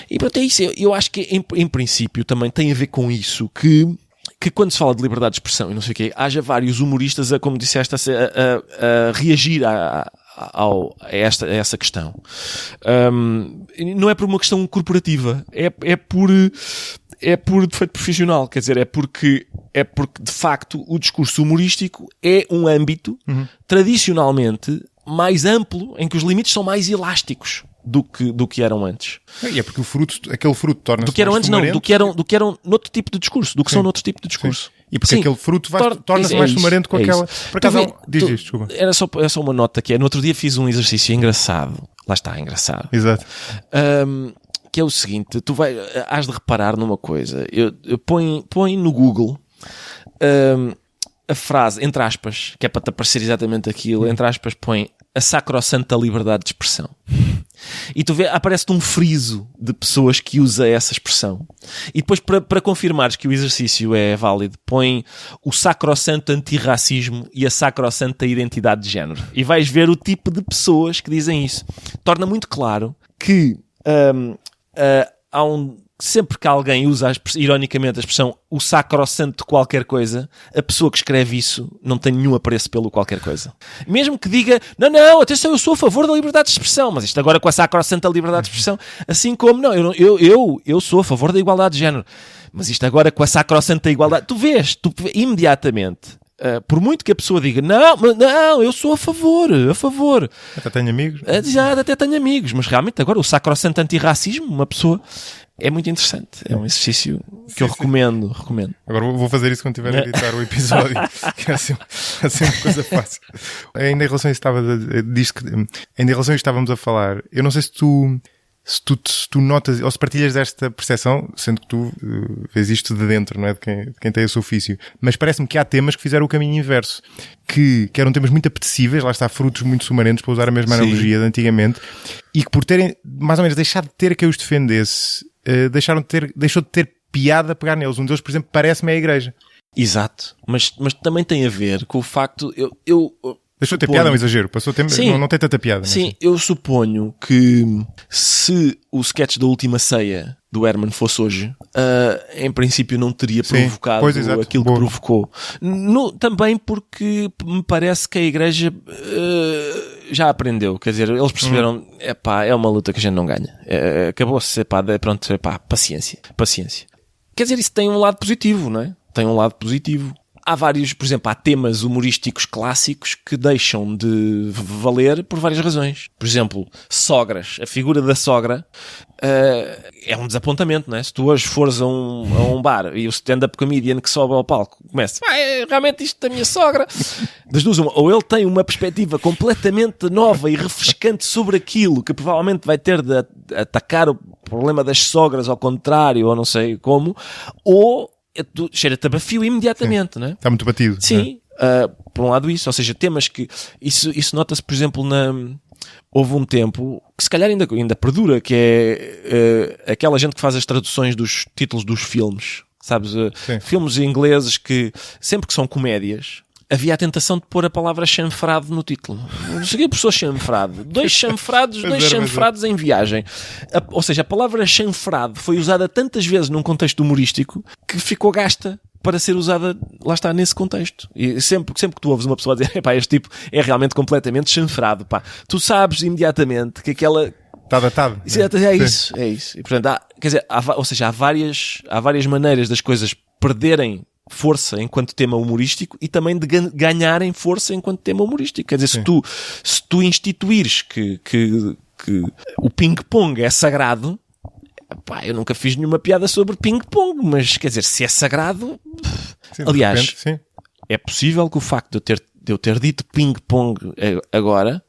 E pronto, é isso. Eu acho que em princípio também tem a ver com isso que quando se fala de liberdade de expressão e não sei o quê, haja vários humoristas, como disseste, a reagir a essa questão. Não é por uma questão corporativa, é por defeito profissional, quer dizer, é porque de facto o discurso humorístico é um âmbito tradicionalmente mais amplo, em que os limites são mais elásticos do que eram antes. E é porque aquele fruto torna-se do que eram antes, não, do que eram noutro tipo de discurso, do que são noutro tipo de discurso. Sim. E porque aquele fruto torna-se mais fumarento com aquela... Por acaso, diz isto, desculpa. Era só uma nota que é, no outro dia fiz um exercício engraçado. Lá está, engraçado. Exato. Que é o seguinte, has de reparar numa coisa. Põe no Google a frase, entre aspas, que é para te aparecer exatamente aquilo, entre aspas, põe a sacrossanta liberdade de expressão. E tu vê, aparece-te um friso de pessoas que usa essa expressão. E depois, para confirmares que o exercício é válido, põe o sacrossanto antirracismo e a sacrossanta identidade de género. E vais ver o tipo de pessoas que dizem isso. Torna muito claro que sempre que alguém usa ironicamente a expressão o sacrossanto de qualquer coisa, a pessoa que escreve isso não tem nenhum apreço pelo qualquer coisa. Mesmo que diga, não, atenção, eu sou a favor da liberdade de expressão, mas isto agora com a sacrossanta liberdade de expressão, assim como, não, eu sou a favor da igualdade de género, mas isto agora com a sacrossanta igualdade, tu vês imediatamente, por muito que a pessoa diga, não, eu sou a favor. Até tenho amigos. Até tenho amigos, mas realmente agora o sacrossanto antirracismo, uma pessoa... É muito interessante. É um exercício que eu recomendo. Agora vou fazer isso quando tiver a editar o episódio, que é assim uma coisa fácil. Ainda em relação a isso estávamos a falar, eu não sei se tu notas, ou se partilhas desta percepção, sendo que tu vês isto de dentro, não é? De quem tem esse ofício. Mas parece-me que há temas que fizeram o caminho inverso. Que eram temas muito apetecíveis, lá está, frutos muito sumarentos, para usar a mesma analogia de antigamente, e que por terem, mais ou menos, deixado de ter quem os defendesse, deixou de ter piada a pegar neles. Um deles, por exemplo, parece-me a igreja. Exato. Mas também tem a ver com o facto... Deixou de ter piada, é um exagero. Passou tempo, não tem tanta piada. Sim, eu suponho que se o sketch da Última Ceia do Herman fosse hoje, em princípio não teria provocado aquilo que provocou. Também porque me parece que a Igreja já aprendeu. Quer dizer, eles perceberam, é uma luta que a gente não ganha. Acabou-se, paciência. Quer dizer, isso tem um lado positivo, não é? Tem um lado positivo. Há vários, por exemplo, há temas humorísticos clássicos que deixam de valer por várias razões. Por exemplo, sogras. A figura da sogra é um desapontamento, não é? Se tu hoje fores a um bar e o stand-up comedian que sobe ao palco começa, realmente isto da minha sogra, das duas uma, ou ele tem uma perspectiva completamente nova e refrescante sobre aquilo, que provavelmente vai ter de atacar o problema das sogras ao contrário, ou não sei como, ou cheira-te a bafio imediatamente, não é? Está muito batido. Sim, por um lado isso, ou seja, temas que... Isso nota-se, por exemplo, houve um tempo que se calhar ainda perdura, que é aquela gente que faz as traduções dos títulos dos filmes, sabes? Filmes ingleses que, sempre que são comédias, havia a tentação de pôr a palavra chanfrado no título. Não sei o que, professor chanfrado. Dois chanfrados em viagem. Ou seja, a palavra chanfrado foi usada tantas vezes num contexto humorístico que ficou gasta para ser usada, lá está, nesse contexto. E sempre que tu ouves uma pessoa dizer, este tipo é realmente completamente chanfrado, tu sabes imediatamente que aquela... Está datado. É isso. E, portanto, há várias maneiras das coisas perderem força enquanto tema humorístico e também de ganharem força enquanto tema humorístico. Quer dizer, se tu instituires que o ping-pong é sagrado, eu nunca fiz nenhuma piada sobre ping-pong, mas quer dizer, se é sagrado... Sim, aliás, repente, sim. É possível que o facto de eu ter dito ping-pong agora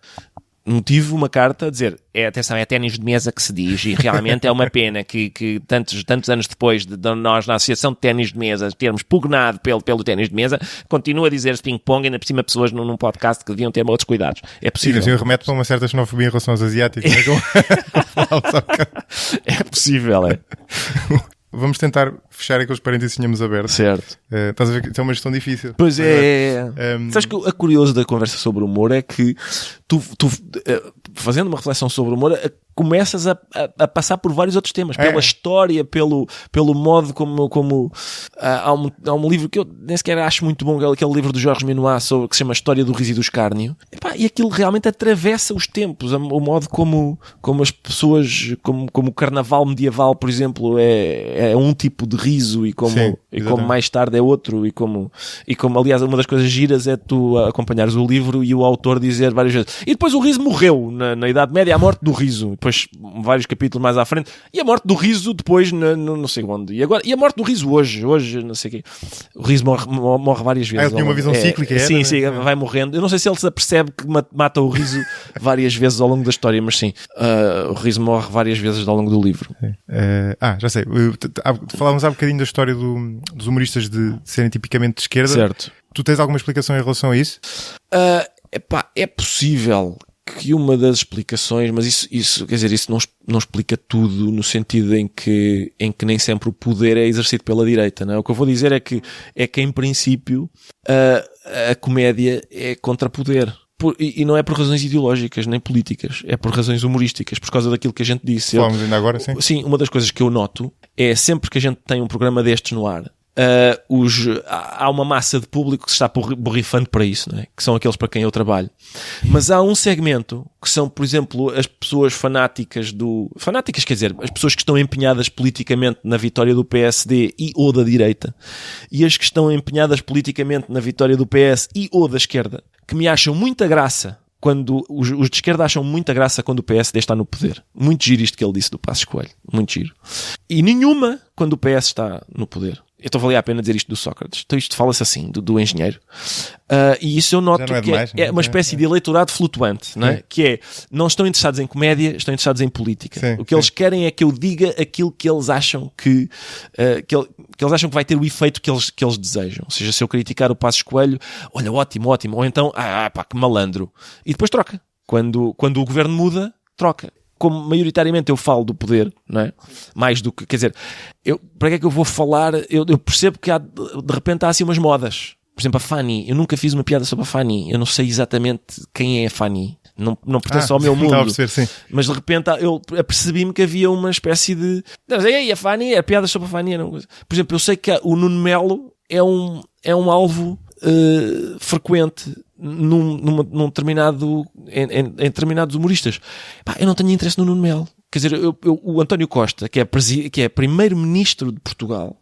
motive uma carta a dizer, atenção, é ténis de mesa que se diz, e realmente é uma pena que tantos anos depois de nós na Associação de Ténis de Mesa termos pugnado pelo ténis de mesa, continua a dizer-se ping-pong, ainda por cima pessoas num podcast que deviam ter outros cuidados. É possível. Sim, remete para uma certa xenofobia em relação aos asiáticos. É possível, é. Vamos tentar fechar aqueles parênteses que tínhamos abertos. Certo. Estás a ver que é uma gestão difícil. Pois é. Sabes que a curioso da conversa sobre o humor é que tu fazendo uma reflexão sobre o humor, começas a passar por vários outros temas. Pela história, pelo modo como há um livro que eu nem sequer acho muito bom, aquele livro do Jorge Minuá que se chama História do Riso e do Escárnio. E aquilo realmente atravessa os tempos. O modo como as pessoas, como o carnaval medieval, por exemplo, é um tipo de riso e como mais tarde é outro, e como aliás uma das coisas giras é tu acompanhares o livro e o autor dizer várias vezes, e depois o riso morreu na Idade Média, a morte do riso, depois vários capítulos mais à frente, e a morte do riso depois não sei onde, e a morte do riso hoje não sei o quê. O riso morre várias vezes. Ele tinha uma visão cíclica. Sim, vai morrendo. Eu não sei se ele se apercebe que mata o riso várias vezes ao longo da história, mas sim, o riso morre várias vezes ao longo do livro. Já sei. Falávamos há bocadinho da história dos humoristas de serem tipicamente de esquerda. Certo. Tu tens alguma explicação em relação a isso? É possível que uma das explicações, mas isso quer dizer, isso não explica tudo, no sentido em que nem sempre o poder é exercido pela direita, não é? O que eu vou dizer é que em princípio a comédia é contra poder. E não é por razões ideológicas nem políticas, é por razões humorísticas, por causa daquilo que a gente disse. Falamos ainda agora, sim. Sim, uma das coisas que eu noto é sempre que a gente tem um programa destes no ar, há uma massa de público que se está borrifando para isso, não é? Que são aqueles para quem eu trabalho. Mas há um segmento que são, por exemplo, as pessoas fanáticas quer dizer, as pessoas que estão empenhadas politicamente na vitória do PSD e ou da direita, e as que estão empenhadas politicamente na vitória do PS e ou da esquerda, que me acham muita graça quando os de esquerda acham muita graça quando o PSD está no poder. Muito giro isto que ele disse do Passos Coelho. Muito giro. E nenhuma quando o PS está no poder. Então valia a pena dizer isto do Sócrates. Então isto fala-se assim, do engenheiro. E isso eu noto que é uma espécie de eleitorado flutuante, não é? Sim. Que é, não estão interessados em comédia, estão interessados em política. Sim, o que eles querem é que eu diga aquilo que eles acham que eles acham que vai ter o efeito que eles desejam. Ou seja, se eu criticar o Passos Coelho, olha, ótimo. Ou então, pá, que malandro. E depois troca. Quando o governo muda, troca. Como maioritariamente eu falo do poder, não é? Mais do que, quer dizer, para que é que eu vou falar? Eu percebo que de repente há assim umas modas. Por exemplo, a Fanny. Eu nunca fiz uma piada sobre a Fanny. Eu não sei exatamente quem é a Fanny. Não pertence ao meu mundo. A perceber, sim. Mas de repente eu apercebi-me que havia uma espécie de... Ei, a Fanny, a piada sobre a Fanny. Por exemplo, eu sei que o Nuno Melo é um alvo frequente num determinado, em determinados humoristas. Pá, eu não tenho interesse no Nuno Melo. Quer dizer, o António Costa, que é primeiro-ministro de Portugal,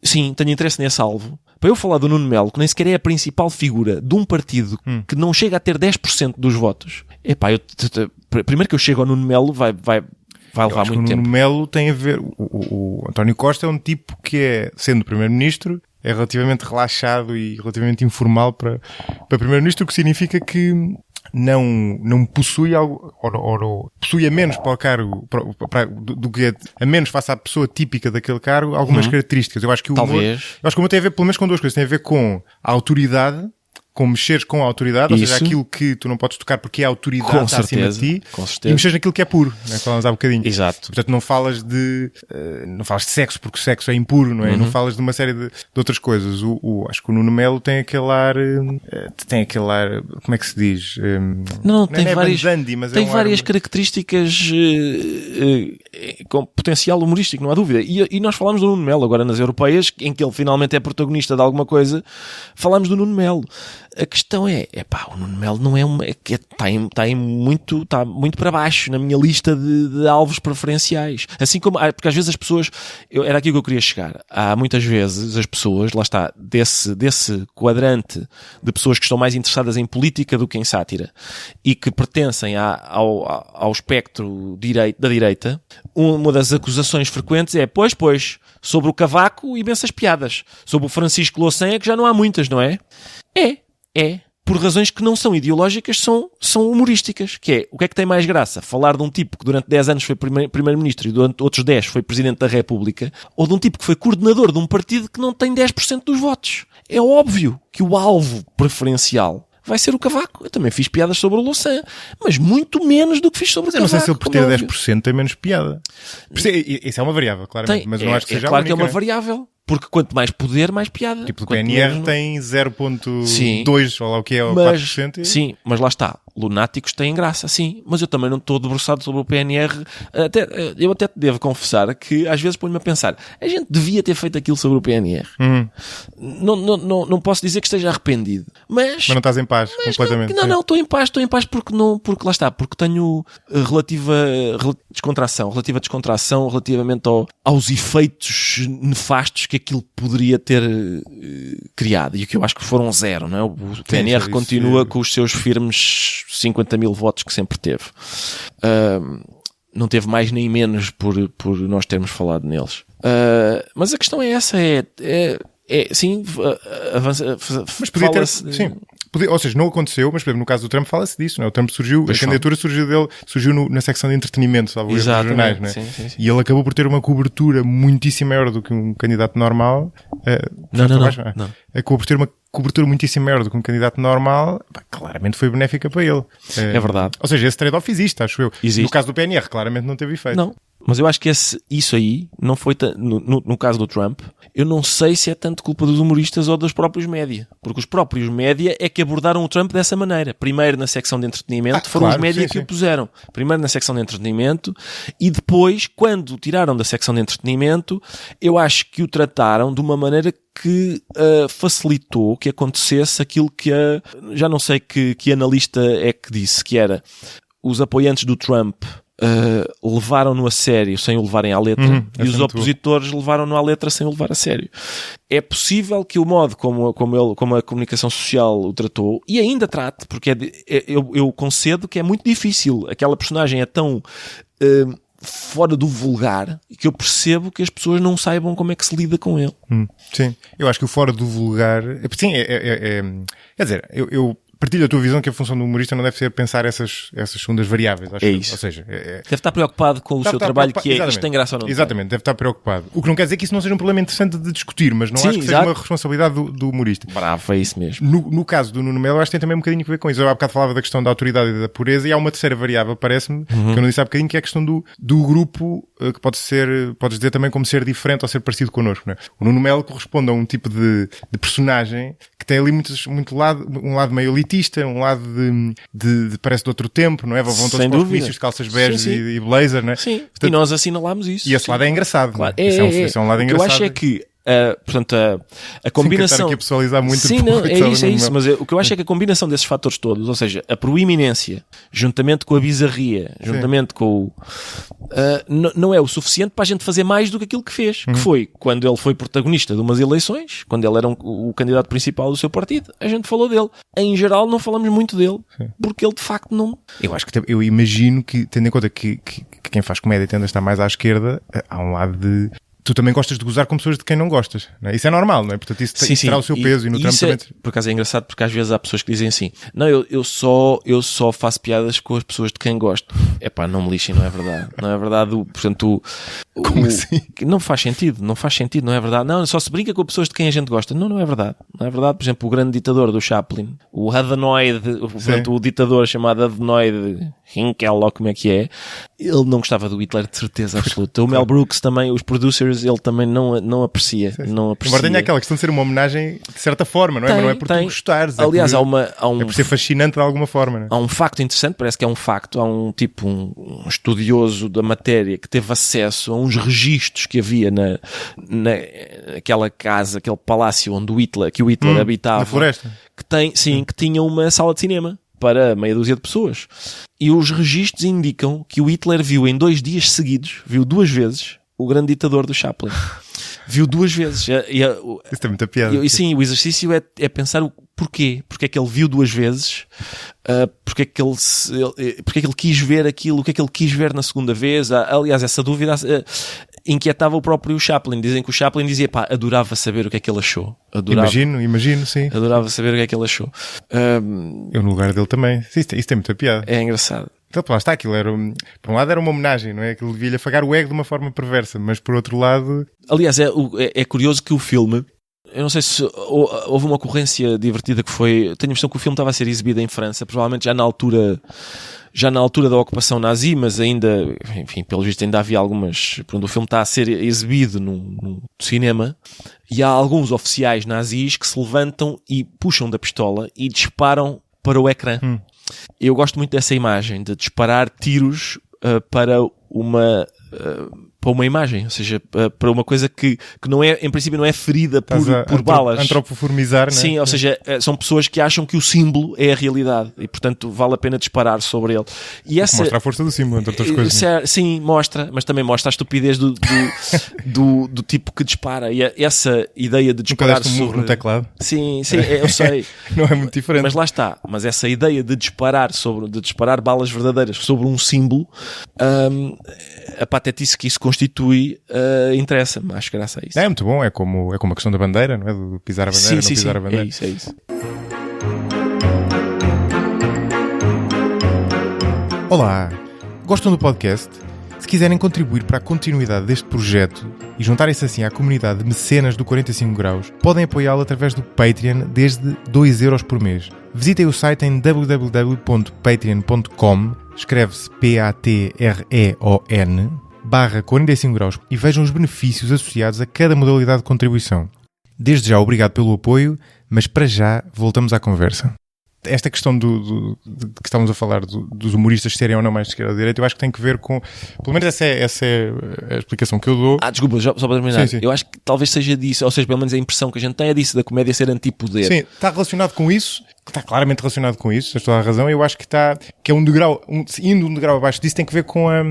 sim, tenho interesse nesse alvo. Para eu falar do Nuno Melo, que nem sequer é a principal figura de um partido que não chega a ter 10% dos votos, primeiro que eu chego ao Nuno Melo vai levar muito tempo. O Nuno Melo tem a ver... O António Costa é um tipo que é, sendo primeiro-ministro, é relativamente relaxado e relativamente informal para primeiro-ministro, o que significa que não possui algo, ou possui a menos para o cargo, do que a menos face à pessoa típica daquele cargo, algumas características. Eu acho que o humor tem a ver, pelo menos, com duas coisas. Tem a ver com a autoridade, com mexeres com a autoridade, ou seja, aquilo que tu não podes tocar porque é a autoridade com está acima de ti, com certeza. E mexeres naquilo que é puro, não é? Falamos há bocadinho. Exato. Portanto, não falas de sexo porque sexo é impuro, não é? Não falas de uma série de outras coisas. Acho que o Nuno Melo tem aquele ar, como é que se diz? Tem várias características com potencial humorístico, não há dúvida. E nós falamos do Nuno Melo agora nas europeias, em que ele finalmente é protagonista de alguma coisa, falamos do Nuno Melo. A questão o Nuno Melo não é está muito para baixo na minha lista de alvos preferenciais. Assim como, porque às vezes as pessoas, era aqui que eu queria chegar. Há muitas vezes as pessoas, lá está, desse quadrante de pessoas que estão mais interessadas em política do que em sátira e que pertencem ao espectro da direita, uma das acusações frequentes é, pois, sobre o Cavaco, imensas piadas. Sobre o Francisco Louçã é que já não há muitas, não é? É. Por razões que não são ideológicas, são humorísticas. Que é, o que é que tem mais graça? Falar de um tipo que durante 10 anos foi primeiro-ministro e durante outros 10 foi presidente da República, ou de um tipo que foi coordenador de um partido que não tem 10% dos votos. É óbvio que o alvo preferencial vai ser o Cavaco. Eu também fiz piadas sobre o Louçã, mas muito menos do que fiz sobre o Cavaco. Eu não sei se ele por ter 10% tem menos piada. Isso é uma variável, claramente, mas não acho que seja claro a única. Que é uma variável. Porque quanto mais poder, mais piada. Tipo, o PNR tem 0.2 ou lá o que é, ou 4%. Sim, mas lá está. Lunáticos têm graça, sim. Mas eu também não estou debruçado sobre o PNR. Eu até te devo confessar que às vezes ponho-me a pensar, a gente devia ter feito aquilo sobre o PNR. Não posso dizer que esteja arrependido. Mas não estás em paz, completamente. Não, estou em paz porque lá está, porque tenho relativa descontração relativamente aos efeitos nefastos que aquilo poderia ter criado, e o que eu acho que foram zero, não é? O PNR continua com os seus firmes 50 mil votos que sempre teve. Não teve mais nem menos por nós termos falado neles. Mas a questão é essa, sim, avança. Mas podia ter, sim. Ou seja, não aconteceu, mas por exemplo, no caso do Trump fala-se disso, não é? O Trump surgiu, pois a candidatura surgiu na secção de entretenimento, sabe? Dos jornais, não é? Sim. E ele acabou por ter uma cobertura muitíssimo maior do que um candidato normal. Não. Acabou por ter uma cobertura muitíssimo maior do que um candidato normal. Claramente foi benéfica para ele. É verdade. Ou seja, esse trade-off existe, acho eu. Existe. No caso do PNR, claramente não teve efeito. Não. Mas eu acho que isso aí não foi no caso do Trump, eu não sei se é tanto culpa dos humoristas ou dos próprios média. Porque os próprios média é que abordaram o Trump dessa maneira. Primeiro na secção de entretenimento, foram os média que o puseram. Primeiro na secção de entretenimento e depois, quando o tiraram da secção de entretenimento, eu acho que o trataram de uma maneira que facilitou que acontecesse aquilo que já não sei que analista é que disse, que era os apoiantes do Trump levaram-no a sério sem o levarem à letra e os opositores levaram-no à letra sem o levar a sério. É possível que o modo como a comunicação social o tratou, e ainda trate, porque eu concedo que é muito difícil. Aquela personagem é tão fora do vulgar que eu percebo que as pessoas não saibam como é que se lida com ele. Sim, eu acho que o fora do vulgar... Sim, quer dizer, eu partilho a tua visão que a função do humorista não deve ser pensar essas segundas variáveis. Acho isso. Ou seja, deve estar preocupado com o seu trabalho, que é isto tem graça ou não. Exatamente, deve estar preocupado. O que não quer dizer que isso não seja um problema interessante de discutir, mas não acho que seja uma responsabilidade do humorista. Bravo, é isso mesmo. No caso do Nuno Melo, acho que tem também um bocadinho a ver com isso. Eu há bocado falava da questão da autoridade e da pureza, e há uma terceira variável, parece-me, que eu não disse há bocadinho, que é a questão do grupo, que podes dizer também como ser diferente ou ser parecido connosco. Não é? O Nuno Melo corresponde a um tipo de personagem que tem ali um lado meio elitista, um lado parece de outro tempo, não é? Vão todos para os comícios de calças bege e blazer, não é? Sim, portanto, e nós assinalámos isso. E esse lado é engraçado. Claro. Esse é um lado engraçado. O que eu acho é que portanto, a combinação... Sem aqui a pessoalizar muito. Sim, não, é isso. Mas o que eu acho é que a combinação desses fatores todos, ou seja, a proeminência, juntamente com a bizarria, juntamente com o... não é o suficiente para a gente fazer mais do que aquilo que fez. Que foi quando ele foi protagonista de umas eleições, quando ele era o candidato principal do seu partido, a gente falou dele. Em geral, não falamos muito dele, porque ele de facto não... Eu imagino que, tendo em conta que quem faz comédia tende a estar mais à esquerda, há um lado de... Tu também gostas de gozar com pessoas de quem não gostas, não é? Isso é normal, não é? Portanto, isso terá o seu peso e no Trump também... Por acaso é engraçado, porque às vezes há pessoas que dizem assim: não, eu só faço piadas com as pessoas de quem gosto. Epá, não me lixem, não é verdade. Não é verdade, portanto... Como assim? Não faz sentido, não é verdade. Não, só se brinca com pessoas de quem a gente gosta. Não é verdade. Não é verdade. Por exemplo, o grande ditador do Chaplin, o Adenoid, portanto, o ditador chamado Adenoid Hinkel, ou como é que é, ele não gostava do Hitler de certeza absoluta. O Mel Brooks também, os producers, ele também não aprecia. Embora tenha aquela questão de ser uma homenagem de certa forma, não é? Mas não é por tu gostares. Aliás, é por ser fascinante de alguma forma, não é? Há um facto interessante, parece que é um facto. Há um estudioso da matéria que teve acesso a uns registros que havia naquela casa, aquele palácio onde o Hitler habitava. Na floresta. Que tinha uma sala de cinema para meia dúzia de pessoas. E os registros indicam que o Hitler viu em 2 dias seguidos, viu 2 vezes, o grande ditador do Chaplin. Viu 2 vezes. Isso tem muita piada. Sim, o exercício é pensar o porquê. Porque é que ele viu 2 vezes, porque é que ele quis ver aquilo, o que é que ele quis ver na segunda vez. Aliás, essa dúvida inquietava o próprio Chaplin. Dizem que o Chaplin dizia, adorava saber o que é que ele achou. Imagino, sim. Adorava saber o que é que ele achou. Eu no lugar dele também. Isso tem muita piada. É engraçado. Então, lá está, aquilo por um lado era uma homenagem, não é? Aquilo devia-lhe afagar o ego de uma forma perversa, mas por outro lado... Aliás, é curioso que o filme, eu não sei se houve uma ocorrência divertida que foi, tenho a impressão que o filme estava a ser exibido em França, provavelmente já na altura da ocupação nazi, mas ainda, enfim, pelo visto ainda havia algumas, o filme está a ser exibido num cinema, e há alguns oficiais nazis que se levantam e puxam da pistola e disparam para o ecrã. Eu gosto muito dessa imagem, de disparar tiros para uma imagem, ou seja, para uma coisa que não é, em princípio não é ferida por balas. Antropoformizar, não é? Sim, ou seja, são pessoas que acham que o símbolo é a realidade e, portanto, vale a pena disparar sobre ele. E mostra a força do símbolo, entre outras coisas. Sim, mostra, mas também mostra a estupidez do tipo que dispara. E essa ideia de disparar sobre... no teclado? Sim, eu sei. Não é muito diferente. Mas lá está. Mas essa ideia de disparar balas verdadeiras sobre um símbolo, a patetice que isso constitui, interessa-me. Acho graça a isso. É muito bom. É como a questão da bandeira, não é? Do pisar a bandeira, não pisar a bandeira. É isso. Olá! Gostam do podcast? Se quiserem contribuir para a continuidade deste projeto e juntarem-se assim à comunidade de mecenas do 45 graus, podem apoiá-lo através do Patreon desde 2€ por mês. Visitem o site em www.patreon.com, escreve-se patreon/45 graus e vejam os benefícios associados a cada modalidade de contribuição. Desde já, obrigado pelo apoio, mas para já voltamos à conversa. Esta questão de que estávamos a falar dos humoristas serem ou não mais de esquerda ou de direita, eu acho que tem que ver com, pelo menos essa é a explicação que eu dou. Desculpa, só para terminar. Sim. Eu acho que talvez seja disso, ou seja, pelo menos a impressão que a gente tem é disso, da comédia ser antipoder. Sim, está relacionado com isso, está claramente relacionado com isso, tens toda a razão. Eu acho que que é um degrau, indo um degrau abaixo disso, tem que ver com a...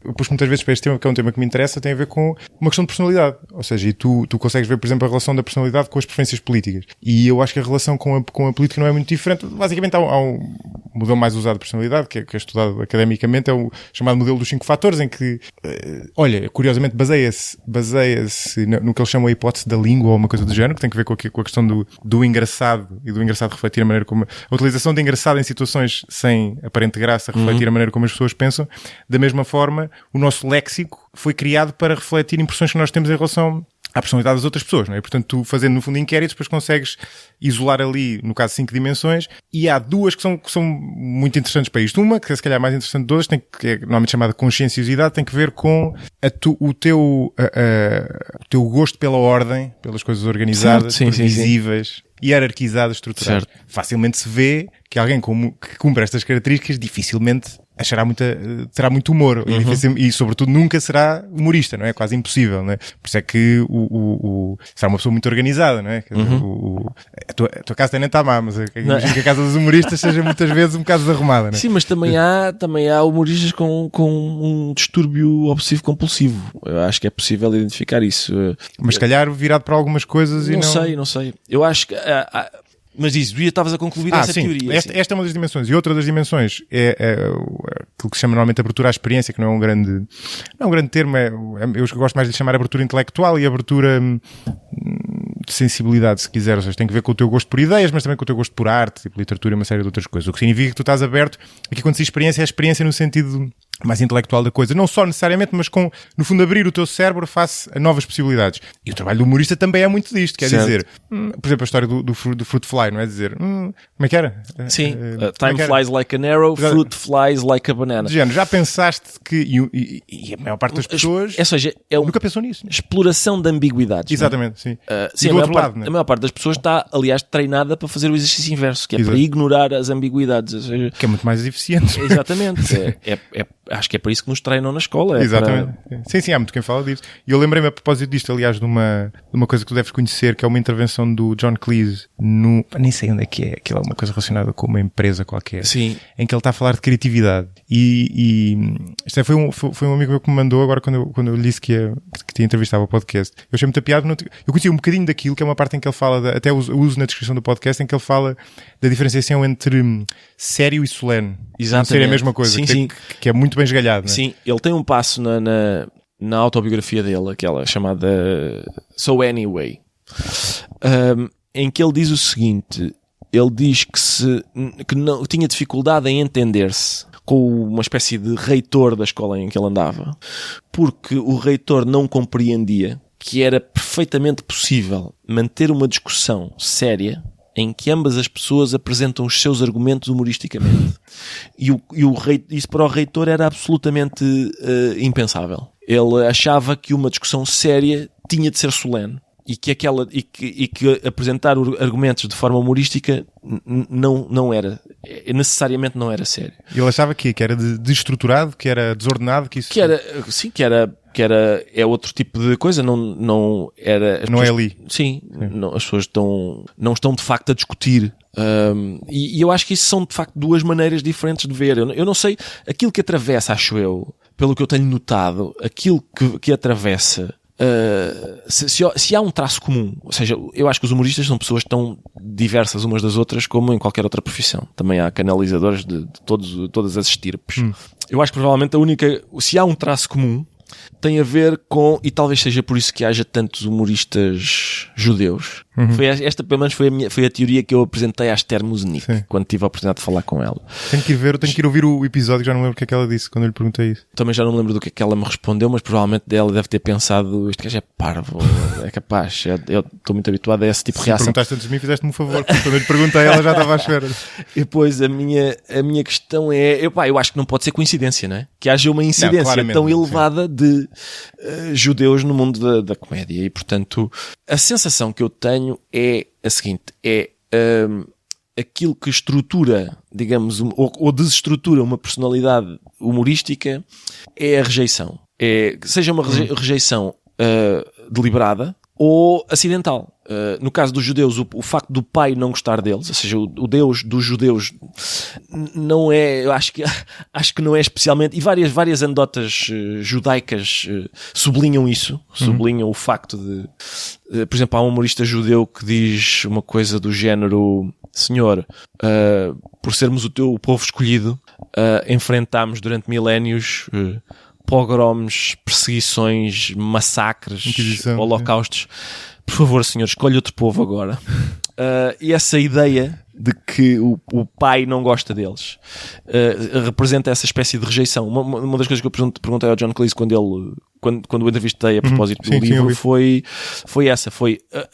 Eu puxo muitas vezes para este tema, que é um tema que me interessa, tem a ver com uma questão de personalidade. Ou seja, e tu consegues ver, por exemplo, a relação da personalidade com as preferências políticas. E eu acho que a relação com a política não é muito diferente. Basicamente há um modelo mais usado de personalidade, que é estudado academicamente, é o chamado modelo dos 5 fatores, em que, olha, curiosamente baseia-se no que eles chamam a hipótese da língua ou uma coisa do género, que tem a ver com a questão do engraçado e do engraçado refletir a maneira como... A utilização de engraçado em situações sem aparente graça refletir a maneira como as pessoas pensam. Da mesma forma, o nosso léxico foi criado para refletir impressões que nós temos em relação à personalidade das outras pessoas, não é? Portanto, tu fazendo no fundo inquéritos, depois consegues isolar ali, no caso, 5 dimensões, e há duas que são muito interessantes para isto. Uma, que é se calhar mais interessante de todas, que é normalmente chamada conscienciosidade, tem que ver com o teu gosto pela ordem, pelas coisas organizadas, previsíveis, hierarquizadas, estruturadas. Certo. Facilmente se vê que alguém que cumpre estas características dificilmente terá muito humor e sobretudo nunca será humorista, não é? Quase impossível, não é? Por isso é que será uma pessoa muito organizada, não é? A tua casa nem está má, mas imagino que a casa dos humoristas seja muitas vezes um bocado desarrumada, não é? Sim, mas também há humoristas com um distúrbio obsessivo-compulsivo. Eu acho que é possível identificar isso. Mas se calhar virado para algumas coisas e não sei. Eu acho que... Mas isso, tu estavas a concluir essa teoria. Esta é uma das dimensões. E outra das dimensões é aquilo que se chama normalmente abertura à experiência, que não é um grande termo, eu gosto mais de chamar abertura intelectual e abertura de sensibilidade, se quiser. Ou seja, tem que ver com o teu gosto por ideias, mas também com o teu gosto por arte, por literatura e uma série de outras coisas. O que significa que tu estás aberto. Aqui quando se diz experiência, é a experiência no sentido mais intelectual da coisa. Não só necessariamente, mas com, no fundo, abrir o teu cérebro face a novas possibilidades. E o trabalho do humorista também é muito disto. Quer dizer, por exemplo, a história do Fruit Fly, não é? Dizer, como é que era? Sim, time flies like an arrow, fruit flies like a banana. Já pensaste que, e a maior parte das pessoas nunca pensou nisso. Exploração de ambiguidades. Exatamente, sim. Sim, a maior parte das pessoas está, aliás, treinada para fazer o exercício inverso, que é para ignorar as ambiguidades. Ou seja, que é muito mais eficiente. Exatamente. Acho que é para isso que nos treinam na escola. Exatamente. Sim, há muito quem fala disso. E eu lembrei-me a propósito disto, aliás, de uma coisa que tu deves conhecer, que é uma intervenção do John Cleese nem sei onde é que é, aquilo é uma coisa relacionada com uma empresa qualquer. Sim. Em que ele está a falar de criatividade. E isto foi um amigo meu que me mandou agora quando eu lhe disse que tinha entrevistado o podcast. Eu achei muita piada. Eu conheci um bocadinho daquilo, que é uma parte em que ele fala, até uso na descrição do podcast, em que ele fala da diferenciação entre sério e solene. Exatamente. Não ser a mesma coisa. Sim. Que é muito bem esgalhado. Não é? Sim, ele tem um passo na autobiografia dele, aquela chamada So Anyway, em que ele diz o seguinte: ele diz que não tinha dificuldade em entender-se com uma espécie de reitor da escola em que ele andava, porque o reitor não compreendia que era perfeitamente possível manter uma discussão séria em que ambas as pessoas apresentam os seus argumentos humoristicamente. E isso para o reitor era absolutamente impensável. Ele achava que uma discussão séria tinha de ser solene. E que apresentar argumentos de forma humorística não era, necessariamente não era sério. Ele achava que era desestruturado, que era desordenado, que isso... É outro tipo de coisa, não era... Não é ali. Sim. Não, as pessoas não estão de facto a discutir. E eu acho que isso são de facto duas maneiras diferentes de ver. Eu não sei, aquilo que atravessa, acho eu, pelo que eu tenho notado, aquilo que atravessa... se há um traço comum, ou seja, eu acho que os humoristas são pessoas tão diversas umas das outras como em qualquer outra profissão. Também há canalizadores de todas as estirpes. Eu acho que provavelmente se há um traço comum, tem a ver com, e talvez seja por isso que haja tantos humoristas judeus, Esta, pelo menos, foi a teoria que eu apresentei à Esther Musnik, quando tive a oportunidade de falar com ela. Tenho que ir ouvir o episódio, já não lembro o que é que ela disse quando eu lhe perguntei isso. Também já não me lembro do que é que ela me respondeu, mas provavelmente ela deve ter pensado, este gajo é parvo, é capaz, eu estou muito habituado a esse tipo de reação. Se perguntaste antes de mim, fizeste-me um favor, porque quando eu lhe perguntei ela já estava à espera. E depois a minha questão é, eu acho que não pode ser coincidência, não é? Que haja uma incidência tão elevada de judeus no mundo da comédia, e portanto a sensação que eu tenho é a seguinte, aquilo que estrutura, digamos, ou desestrutura uma personalidade humorística é a rejeição. Seja uma rejeição deliberada ou acidental. No caso dos judeus, o facto do pai não gostar deles, ou seja, o Deus dos judeus não é, eu acho que não é especialmente, e várias anedotas judaicas sublinham isso, sublinham o facto de, por exemplo, há um humorista judeu que diz uma coisa do género: Senhor, por sermos o povo escolhido, enfrentámos durante milénios pogroms, perseguições, massacres, holocaustos. Por favor, senhor, escolha outro povo agora. E essa ideia de que o pai não gosta deles representa essa espécie de rejeição. Uma das coisas que eu perguntei ao John Cleese quando o entrevistei a propósito do livro foi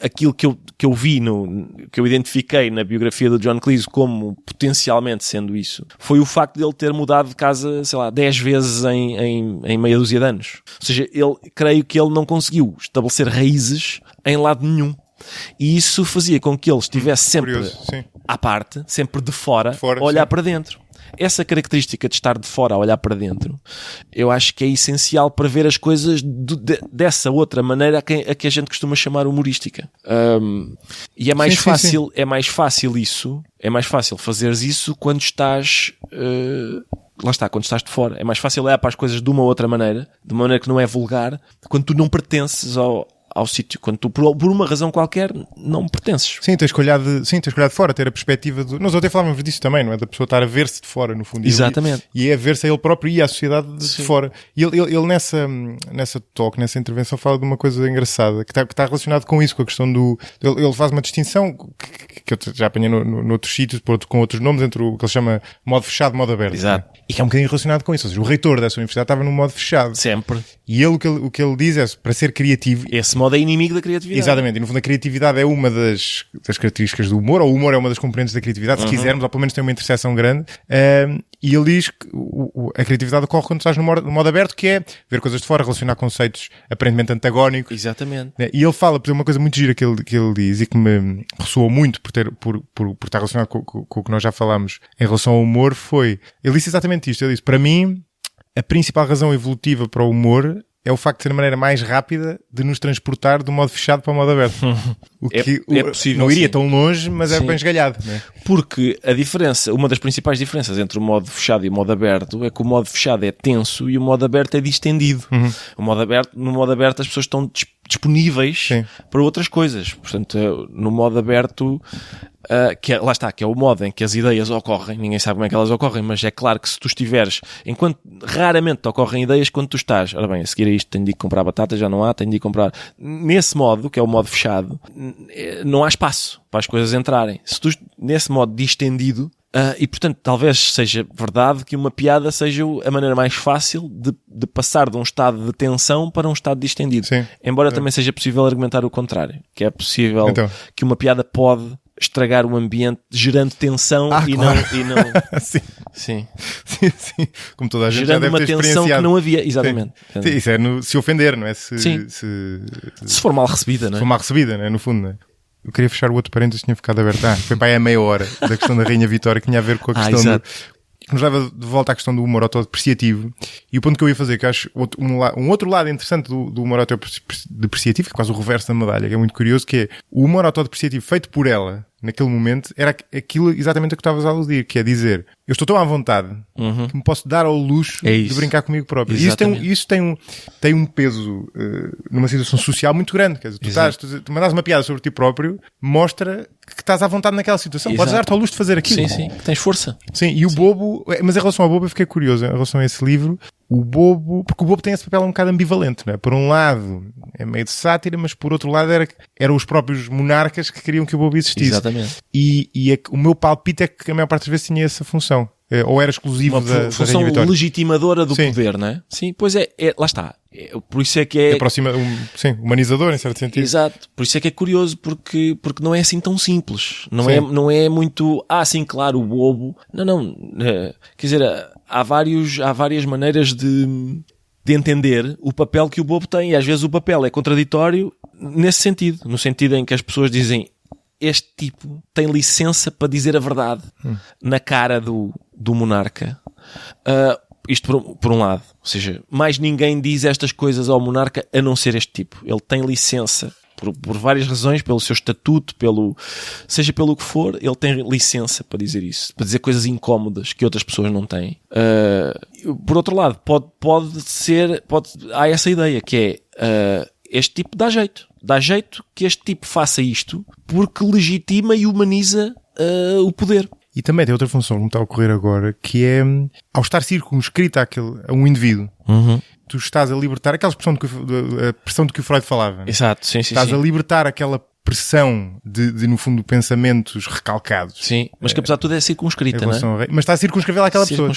aquilo que eu vi, que eu identifiquei na biografia do John Cleese como potencialmente sendo isso, foi o facto de ele ter mudado de casa, sei lá, 10 vezes em meia dúzia de anos. Ou seja, creio que ele não conseguiu estabelecer raízes em lado nenhum. E isso fazia com que ele estivesse sempre à parte, sempre de fora a olhar para dentro. Essa característica de estar de fora a olhar para dentro, eu acho que é essencial para ver as coisas dessa outra maneira a que a gente costuma chamar humorística. E é mais fácil, é mais fácil isso, é mais fácil fazeres isso quando estás, lá está, quando estás de fora. É mais fácil olhar para as coisas de uma outra maneira, de uma maneira que não é vulgar, quando tu não pertences ao sítio, quando tu, por uma razão qualquer, não pertences. Sim, tens que olhar de fora, ter a perspectiva do... Nós até falávamos disso também, não é? Da pessoa estar a ver-se de fora, no fundo. Exatamente. E é a ver-se a ele próprio e à sociedade de fora. E ele nessa nessa intervenção, fala de uma coisa engraçada, que está relacionado com isso, com a questão do... Ele faz uma distinção, que eu já apanhei noutros sítios, com outros nomes, entre o que ele chama modo fechado e modo aberto. Exato. Né? E que é um bocadinho relacionado com isso. Ou seja, o reitor dessa universidade estava no modo fechado. Sempre. E ele, o que ele diz é, para ser criativo... Esse modo é inimigo da criatividade. Exatamente, e no fundo a criatividade é uma das características do humor, ou o humor é uma das componentes da criatividade, se quisermos, ou pelo menos tem uma interseção grande. E ele diz que a criatividade ocorre quando estás no modo aberto, que é ver coisas de fora, relacionar conceitos aparentemente antagónicos. Exatamente. E ele fala, por exemplo, uma coisa muito gira que ele diz e que me ressoou muito por estar relacionado com o que nós já falámos em relação ao humor, ele disse exatamente isto. Ele disse, para mim, a principal razão evolutiva para o humor é o facto de ser a maneira mais rápida de nos transportar do modo fechado para o modo aberto. O que é possível, não iria sim. tão longe, mas é bem esgalhado. Né? Porque a diferença, uma das principais diferenças entre o modo fechado e o modo aberto é que o modo fechado é tenso e o modo aberto é distendido. No modo aberto as pessoas estão disponíveis para outras coisas. Portanto, no modo aberto... que é o modo em que as ideias ocorrem, ninguém sabe como é que elas ocorrem, mas é claro que se tu estiveres, enquanto raramente te ocorrem ideias, quando tu estás, ora bem, a seguir a isto tenho de ir comprar batata, já não há, tenho de ir comprar, nesse modo, que é o modo fechado, não há espaço para as coisas entrarem. Se tu, nesse modo distendido, e portanto talvez seja verdade que uma piada seja a maneira mais fácil de passar de um estado de tensão para um estado distendido. Embora também seja possível argumentar o contrário, que é possível que uma piada pode estragar o ambiente gerando tensão e não sim. Como toda a gente gerando já deve uma ter tensão experienciado. Que não havia, exatamente. Sim, isso é se ofender, não é? Se for mal recebida, não é? Se for mal recebida, não é? No fundo, não é? Eu queria fechar o outro parênteses, tinha ficado aberto. Foi para aí a meia hora da questão da Rainha Vitória, que tinha a ver com a questão que nos leva de volta à questão do humor autodepreciativo. E o ponto que eu ia fazer, que eu acho um outro lado interessante do humor autodepreciativo, que é quase o reverso da medalha, que é muito curioso, que é o humor autodepreciativo feito por ela, naquele momento, era aquilo exatamente a que estavas a aludir, que é dizer, eu estou tão à vontade que me posso dar ao luxo de brincar comigo próprio. E isso tem um peso numa situação social muito grande. Quer dizer, tu mandas uma piada sobre ti próprio, mostra que estás à vontade naquela situação. Podes dar-te ao luxo de fazer aquilo. Sim, que tens força. Sim, e o bobo, mas em relação ao bobo eu fiquei curioso, em relação a esse livro, o Bobo, porque o Bobo tem esse papel um bocado ambivalente, não é? Por um lado é meio de sátira, mas por outro lado eram os próprios monarcas que queriam que o Bobo existisse. Exatamente. O meu palpite é que a maior parte das vezes tinha essa função. Ou era exclusivo da função Rainha Vitória. legitimadora do poder, não é? Sim, pois lá está. Por isso é que humanizador, em certo sentido. Exato. Por isso é que é curioso, porque não é assim tão simples. Não é muito, sim, claro, o Bobo. Não. Quer dizer, há várias maneiras de entender o papel que o Bobo tem, e às vezes o papel é contraditório nesse sentido. No sentido em que as pessoas dizem, este tipo tem licença para dizer a verdade na cara do monarca. Isto por um lado. Ou seja, mais ninguém diz estas coisas ao monarca a não ser este tipo. Ele tem licença por várias razões, pelo seu estatuto, seja pelo que for, ele tem licença para dizer isso, para dizer coisas incómodas que outras pessoas não têm. Por outro lado, há essa ideia que é, este tipo dá jeito que este tipo faça isto porque legitima e humaniza o poder. E também tem outra função que me está a ocorrer agora, que é, ao estar circunscrito a um indivíduo, tu estás a libertar aquela pressão de que o Freud falava. Exato, sim. Estás a libertar aquela pressão de, no fundo, pensamentos recalcados. Sim, mas que apesar de tudo é circunscrita, não é? Mas está a circunscrevê-la àquela pessoa.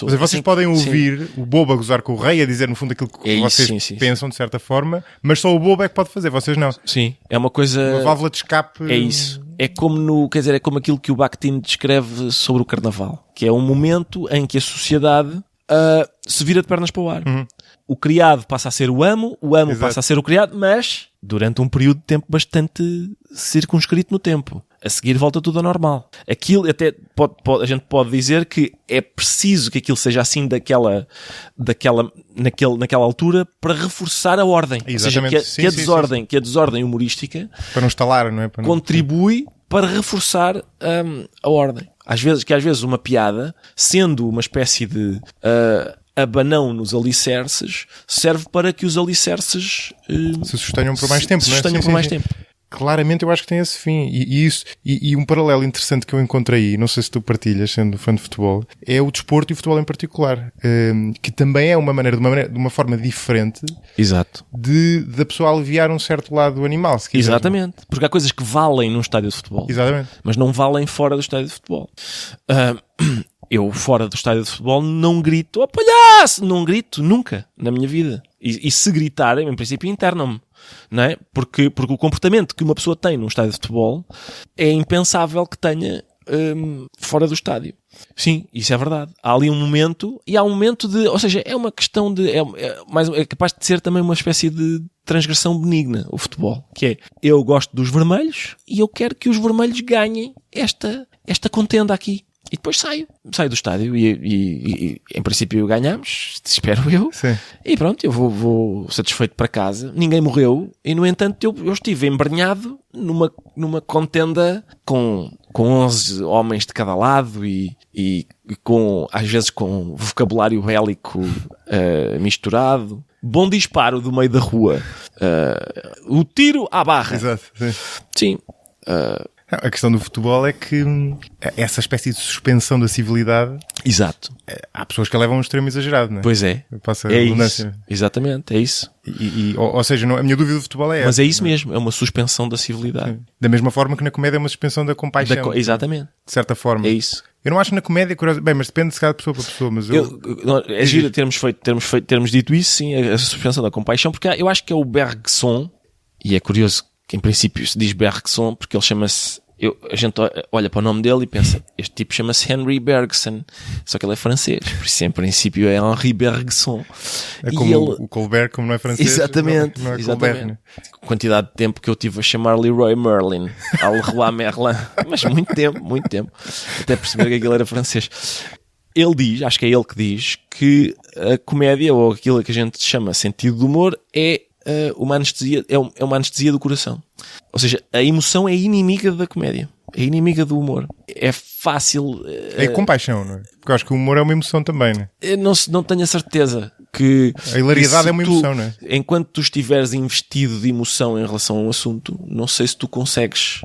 Ou seja, vocês podem ouvir o Bobo a gozar com o rei, a dizer, no fundo, aquilo que vocês pensam, de certa forma, mas só o Bobo é que pode fazer, vocês não. Sim, é uma coisa... Uma válvula de escape... É isso. É como é como aquilo que o Bakhtin descreve sobre o Carnaval, que é um momento em que a sociedade se vira de pernas para o ar. O criado passa a ser o amo passa a ser o criado, mas durante um período de tempo bastante circunscrito no tempo. A seguir volta tudo ao normal. Aquilo até a gente pode dizer que é preciso que aquilo seja assim naquela altura para reforçar a ordem. Exatamente. Ou seja, que a desordem humorística para não estalar, não é? Contribui para reforçar a ordem. Às vezes uma piada, sendo uma espécie de abanão nos alicerces, serve para que os alicerces se sustenham por mais tempo. Tempo. Claramente eu acho que tem esse fim. E um paralelo interessante que eu encontrei, não sei se tu partilhas, sendo fã de futebol, é o desporto e o futebol em particular. Que também é de uma forma diferente. Exato. Da pessoa aliviar um certo lado animal, se quiser. Exatamente. Porque há coisas que valem num estádio de futebol. Exatamente. Mas não valem fora do estádio de futebol. Eu, fora do estádio de futebol, não grito, palhaço! Não grito nunca na minha vida. E se gritar, em princípio, internam-me. Não é? Porque o comportamento que uma pessoa tem num estádio de futebol é impensável que tenha fora do estádio. Sim, isso é verdade. Há ali um momento, e há um momento ou seja, é uma questão é capaz de ser também uma espécie de transgressão benigna, o futebol, que é, eu gosto dos vermelhos e eu quero que os vermelhos ganhem esta contenda aqui. E depois saio do estádio e em princípio ganhamos, espero eu. Sim. E pronto, eu vou satisfeito para casa. Ninguém morreu e, no entanto, eu estive embrenhado numa contenda com 11 homens de cada lado e às vezes com vocabulário bélico misturado. Bom disparo do meio da rua. O tiro à barra. Exato. Sim. A questão do futebol é que essa espécie de suspensão da civilidade... Exato. Há pessoas que a levam a um extremo exagerado, não é? Pois é. É isso. Exatamente, é isso. Ou seja, a minha dúvida do futebol é essa. Mas é isso mesmo, é uma suspensão da civilidade. Sim. Da mesma forma que na comédia é uma suspensão da compaixão. Exatamente. De certa forma. É isso. Eu não acho na comédia curioso. Bem, mas depende de cada pessoa para pessoa. Mas é giro termos dito isso, sim, a suspensão da compaixão, porque eu acho que é o Bergson, e é curioso que em princípio se diz Bergson, porque ele chama-se... A gente olha para o nome dele e pensa, este tipo chama-se Henry Bergson, só que ele é francês, por isso em princípio é Henri Bergson. É como o Colbert, como não é francês. Exatamente. Não é exatamente. Colbert, né? Quantidade de tempo que eu tive a chamar Leroy Merlin ao Leroy Merlin, mas muito tempo, até perceber que aquilo era francês. Ele diz, acho que é ele que diz, que a comédia, ou aquilo que a gente chama sentido do humor, é uma anestesia, é uma anestesia do coração. Ou seja, a emoção é inimiga da comédia, é inimiga do humor. É fácil... É compaixão, não é? Porque eu acho que o humor é uma emoção também, não é? Não tenho a certeza que... A hilariedade é uma emoção, não é? Enquanto tu estiveres investido de emoção em relação a um assunto, não sei se tu consegues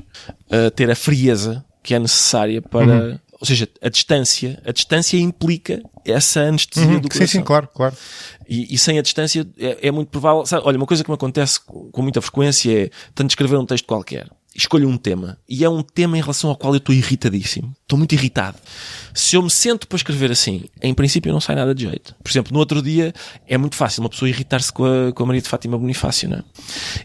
ter a frieza que é necessária Ou seja, a distância implica essa anestesia do coração. Sim, claro. E sem a distância é muito provável... Sabe, olha, uma coisa que me acontece com muita frequência é tanto escrever um texto qualquer. Escolho um tema. E é um tema em relação ao qual eu estou irritadíssimo. Estou muito irritado. Se eu me sento para escrever assim, em princípio não sai nada de jeito. Por exemplo, no outro dia é muito fácil uma pessoa irritar-se com a Maria de Fátima Bonifácio, não é?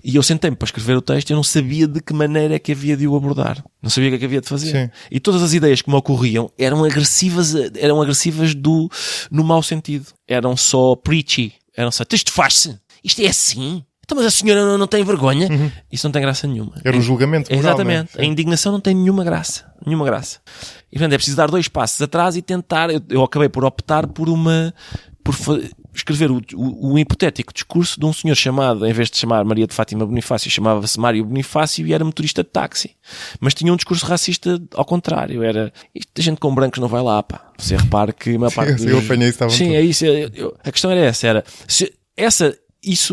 E eu sentei-me para escrever o texto e eu não sabia de que maneira é que havia de o abordar. Não sabia o que é que havia de fazer. Sim. E todas as ideias que me ocorriam eram agressivas no mau sentido. Eram só preachy. Eram só, isto faz-se. Isto é assim. Então, mas a senhora não tem vergonha? Isso não tem graça nenhuma. Era um julgamento moral, exatamente. não é? A indignação não tem nenhuma graça. E, portanto, é preciso dar 2 passos atrás e tentar... Eu acabei por optar por escrever o hipotético discurso de um senhor chamado, em vez de chamar Maria de Fátima Bonifácio, chamava-se Mário Bonifácio e era motorista de táxi. Mas tinha um discurso racista ao contrário. Era, isto a gente com brancos não vai lá, pá. Você repare que a maior parte eu apanhei isso. Sim, é isso. A questão era essa.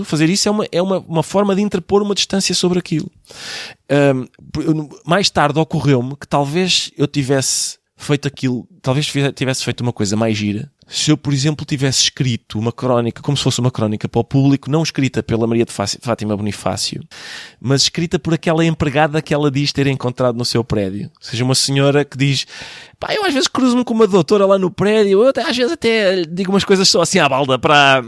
Fazer isso é uma forma de interpor uma distância sobre aquilo. Mais tarde ocorreu-me que talvez eu tivesse feito aquilo, talvez tivesse feito uma coisa mais gira. Se eu, por exemplo, tivesse escrito uma crónica, como se fosse uma crónica para o público, não escrita pela Maria de Fátima Bonifácio, mas escrita por aquela empregada que ela diz ter encontrado no seu prédio. Ou seja, uma senhora que diz, pá, eu às vezes cruzo-me com uma doutora lá no prédio, às vezes até digo umas coisas só assim à balda para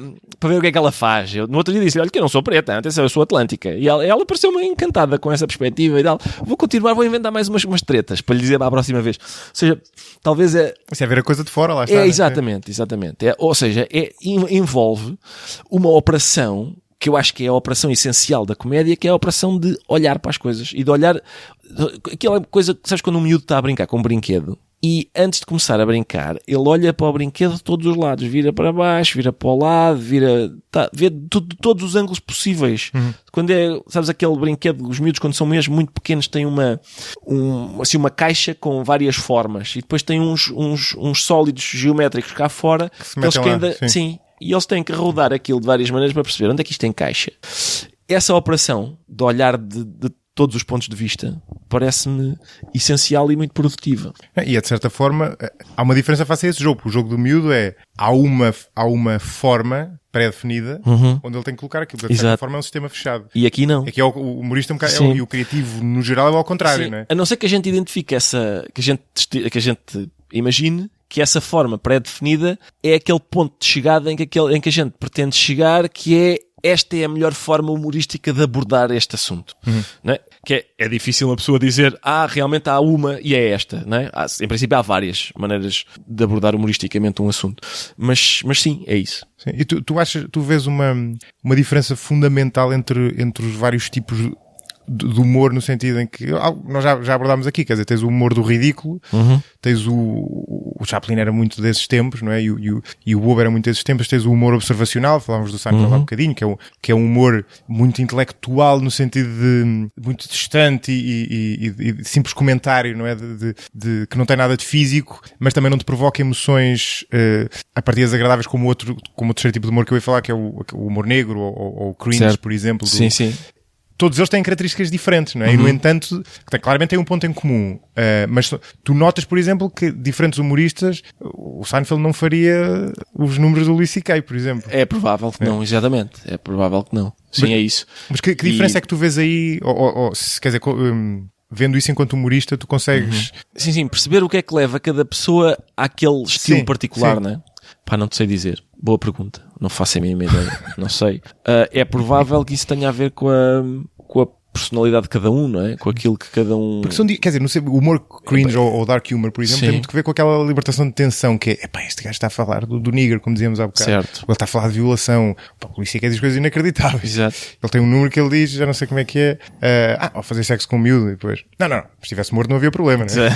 ver o que é que ela faz. Eu, no outro dia disse-lhe, olha que eu não sou preta, atenção, eu sou atlântica. E ela pareceu-me encantada com essa perspectiva e tal. Vou inventar mais umas tretas para lhe dizer para a próxima vez. Ou seja, talvez Isso é ver a coisa de fora, lá está. Exatamente. Ou seja, envolve uma operação que eu acho que é a operação essencial da comédia, que é a operação de olhar para as coisas e de olhar aquela coisa, sabes, quando um miúdo está a brincar com um brinquedo e antes de começar a brincar ele olha para o brinquedo de todos os lados, vira para baixo, vira para o lado, vê todos os ângulos possíveis. Quando sabes, aquele brinquedo, os miúdos quando são mesmo muito pequenos têm uma caixa com várias formas e depois tem uns sólidos geométricos cá fora que eles que ainda, sim, e eles têm que rodar aquilo de várias maneiras para perceber onde é que isto encaixa. Essa operação de olhar de todos os pontos de vista parece-me essencial e muito produtiva. E de certa forma há uma diferença face a esse jogo. O jogo do miúdo há uma forma pré-definida onde ele tem que colocar aquilo. De certa forma é um sistema fechado. E aqui não. Aqui o humorista e o criativo no geral é ao contrário, sim. Não é? A não ser que a gente identifique que a gente imagine que essa forma pré-definida é aquele ponto de chegada em que a gente pretende chegar, que é esta é a melhor forma humorística de abordar este assunto. Não é? Que é difícil uma pessoa dizer, realmente há uma e é esta. Não é? Em princípio há várias maneiras de abordar humoristicamente um assunto. Mas sim, é isso. Sim. E tu vês uma diferença fundamental entre os vários tipos do humor, no sentido em que nós já abordámos aqui, quer dizer, tens o humor do ridículo, tens o Chaplin era muito desses tempos, não é? E o Bob era muito desses tempos, tens o humor observacional, falávamos do Seinfeld há um bocadinho, que é um humor muito intelectual, no sentido de muito distante e de simples comentário, não é? De que não tem nada de físico, mas também não te provoca emoções a partir desagradáveis como o terceiro tipo de humor que eu ia falar, que é o humor negro ou o cringe, certo, por exemplo. Sim. Todos eles têm características diferentes, não é? E, no entanto, claramente tem um ponto em comum. Mas tu notas, por exemplo, que diferentes humoristas, o Seinfeld não faria os números do Louis C.K., por exemplo. É provável que não, exatamente. É provável que não. Sim, é isso. Mas que diferença é que tu vês aí, quer dizer, vendo isso enquanto humorista, tu consegues... Sim, perceber o que é que leva cada pessoa àquele estilo particular, não é? Pá, não te sei dizer. Boa pergunta. Não faço a mínima ideia. Não sei. É provável que isso tenha a ver com a personalidade de cada um, não é? Com aquilo que cada um... Porque quer dizer, não sei, o humor cringe ou dark humor, por exemplo, tem muito que ver com aquela libertação de tensão que é, este gajo está a falar do nigger, como dizíamos há bocado. Certo. Ele está a falar de violação. O Luís C.K. diz coisas inacreditáveis. Exato. Ele tem um número que ele diz, já não sei como é que é, ao fazer sexo com um miúdo e depois... Não. Se estivesse morto não havia problema, não é?